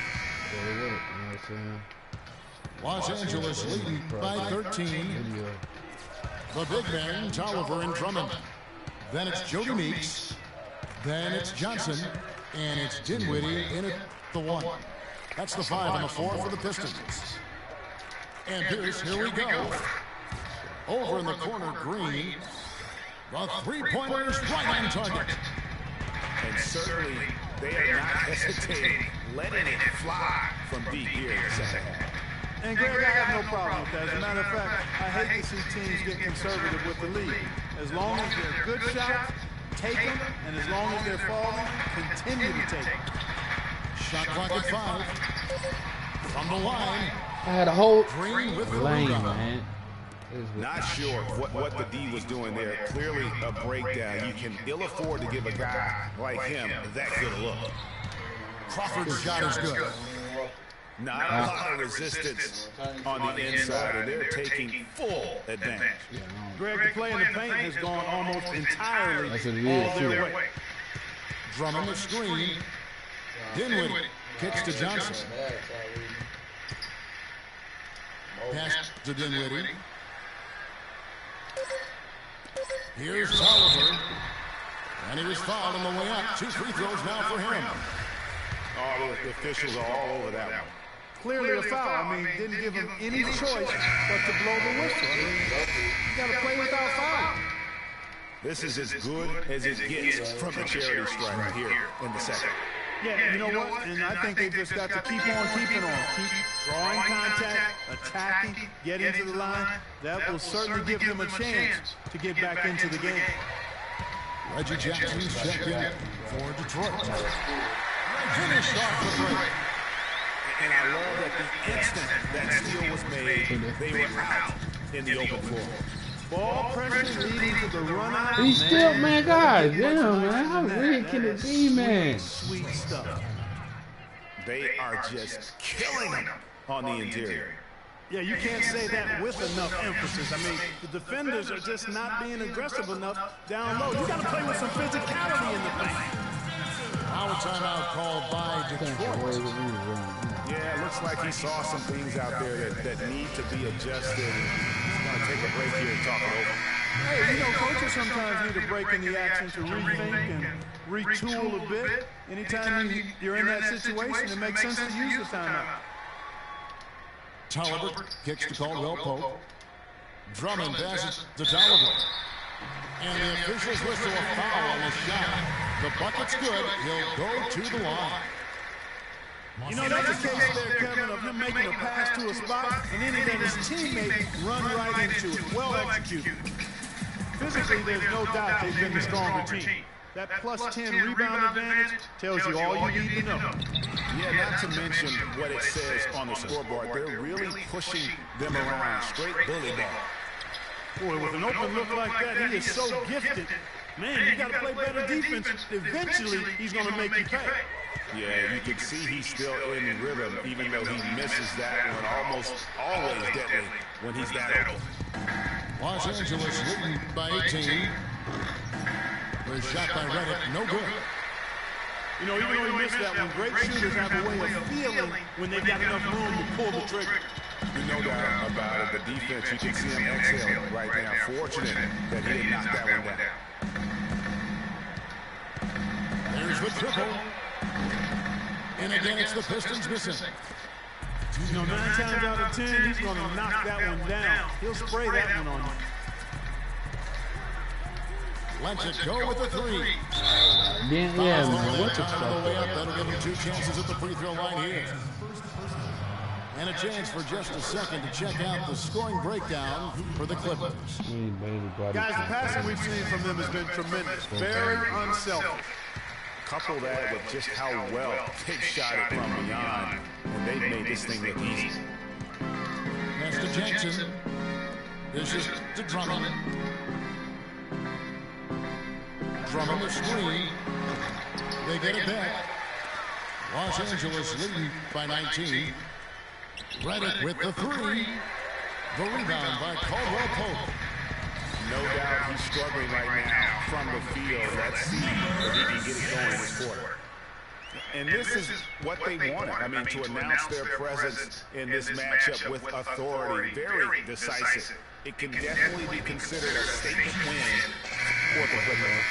You know what I'm saying? Los Angeles leading by 13. The big man, Tolliver and Drummond. Then it's Jody Meeks. Then it's Johnson. And it's Dinwiddie in at the 1. That's the 5 and the 4 for the Pistons. And Pierce, here we go. Over in the corner, Green. The three-pointers right on target. And certainly, they are not hesitating, letting it fly from deep here in the second half. And Greg, I have no problem with that. As a matter of fact, I hate to see teams get conservative with the lead. As long as they're good shots, take them. And as long as they're falling, continue to take them. Shot clock at 5. From the line. I had a whole Green with the lane, rebound. man. Not sure what the D was doing there. Clearly a breakdown. You can ill afford to give a guy like him that good a look. Crawford's shot is good. Not a lot of resistance on the inside, and they're taking full advantage. Greg, the play in the paint has gone almost entirely That's what it all is, their too. way. Drummond the screen. Dinwiddie kicks to Johnson. Pass to Dinwiddie. Here's Tolliver. And he was fouled on the way up. 2 free throws now for him. Oh, the officials are all over that one. Clearly a foul. I mean, didn't give him any choice but to blow the whistle. I mean, you got to play without fouling. This is as good as it gets from the charity stripe here in the second. Yeah, you know what? And I think they just got to keep on keeping on. Keep drawing contact, attacking, get into the line. That will certainly give them a chance to get back into the game. Reggie Jackson's checked in for Detroit. Finished off the break. And I love that the instant that steal was made, they were out in the open floor. Ball pressure leading to the run out. He's still, man, God damn, man. How weird can it be, man? Sweet stuff. They are just killing them on the interior. Yeah, you can't say that with enough emphasis. I mean, the defenders are just not being aggressive enough down low. You got to play with some physicality in the paint. Now a timeout called by Detroit. Yeah, it looks like he saw some things out there that need to be adjusted. He's going to take a break here and talk it over. Hey, you know, coaches sometimes need a break in the action to rethink and retool a bit. Anytime you're in that situation, it makes sense to use the timeout. Tolliver kicks to Caldwell Pope. Drummond passes to Tolliver. And the officials whistle a foul on the shot. The bucket's good. He'll go to the line. You know, that's a case there, Kevin, of him making a pass to a spot and then he let his teammate run right into it. Well executed. Physically, there's no doubt they've been the stronger team. That plus 10 rebound advantage tells you all you need to know. Yeah, not to mention what it says on the scoreboard. They're really pushing them around. Straight bully ball. Boy, with an open look like that, he is so gifted. Man, you got to play better defense. Eventually, he's going to make you pay. Yeah, you can see he's still in rhythm, even though he misses that one almost always deadly when he's that open. Los Angeles leading by 18. The shot by Reddick, no good. You know, even though he missed that one, great shooters have a way of feeling when they've got enough room to pull the trigger. No doubt about it. The defense, you can see him exhale right now. Fortunate that he didn't knock that one down. There's the triple. And again, it's the Pistons missing. You know, 9 times out of 10, he's going to knock that one down. He'll spray that one on you. Lets it go with the 3. Yeah, man. What the fuck? That'll give him 2 chances at the free throw line here. And a chance for just a second to check out the scoring breakdown for the Clippers. Guys, the passing we've seen from them has been tremendous. Very unselfish. Couple that with just how well they've shot it from beyond, and they've made this thing look easy. Pass to Jackson. This is to Drummond. Drummond the screen. They get it back. Los Angeles leading by 19. Reddick with the 3. The rebound by Caldwell Pope. No doubt he's struggling right now from the field. Let's see if he can get it going this quarter. And this is what they wanted. I mean, to announce their presence in this matchup with authority, very decisive. It can definitely be considered a statement win for the Clippers.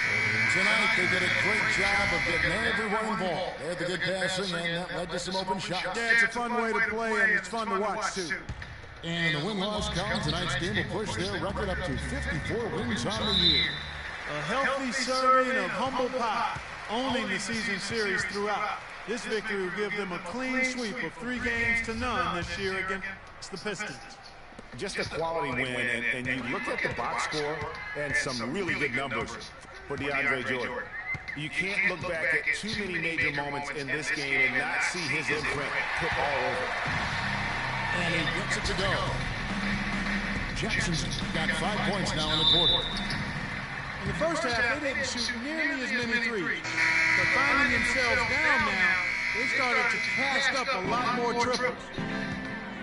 Tonight, they did a great job of getting everyone involved. They had the good passing, and that led to some open shots. Yeah, it's a fun way to play, and it's fun to watch, too. And the win-loss column tonight's game will push their record up to 54 wins on the year. A healthy serving of humble pie, owning the season series throughout. This victory will give them a clean sweep of 3 games to none this year against the Pistons. Just a quality win, and you look at the box score and some really good numbers for DeAndre Jordan. You can't look back at too many major moments in this game and not see his imprint put all over. And he gets it to go. Jackson's got 5 points now in the quarter. In the first half, they didn't shoot nearly as many threes. But finding themselves down now, they started to cast up a lot more triples.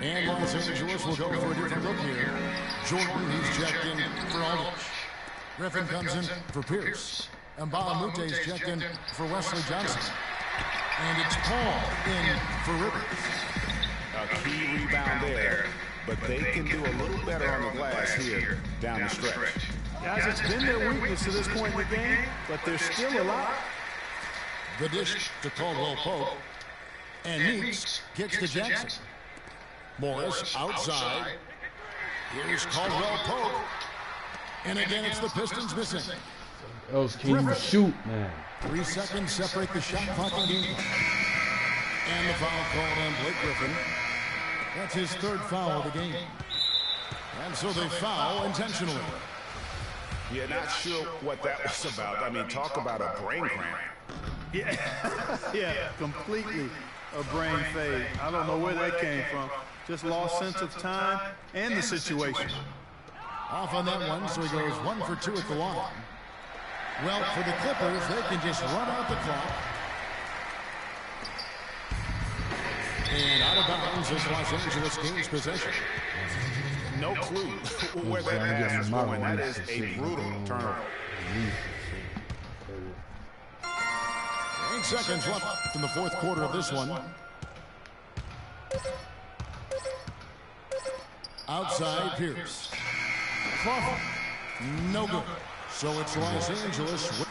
And Los Angeles will go for a different look here. Jordan, he's checked in for Aldridge. Griffin comes in for Pierce. And Balamute's checked in for Wesley Johnson. And it's Paul in for Rivers. A key rebound there, but they can do a little better on the glass here down the stretch. Guys, it's been their weakness to this point in the game, but they're still alive. The dish to Caldwell Pope. And Meeks kicks to Jackson. Morris outside. Here's Caldwell Pope. And again, it's the Pistons missing. Else can you shoot, man? 3 seconds separate the shot clock and game clock. And the foul called on Blake Griffin. That's his 3rd foul of the game. And so they foul intentionally. Yeah, not sure what that was about. I mean, talk about a brain cramp. Yeah, yeah, completely a brain fade. I don't know where that came from. Just lost sense of time and the situation. Off on that one, so he goes 1 for 2 at the line. Well, for the Clippers, they can just run out the clock. And out of bounds is Los Angeles Kings possession. No clue where that pass is going. That is a brutal turnover. 8 seconds left in the 4th quarter of this one. Outside Pierce. Crawford. No good. So it's Los Angeles.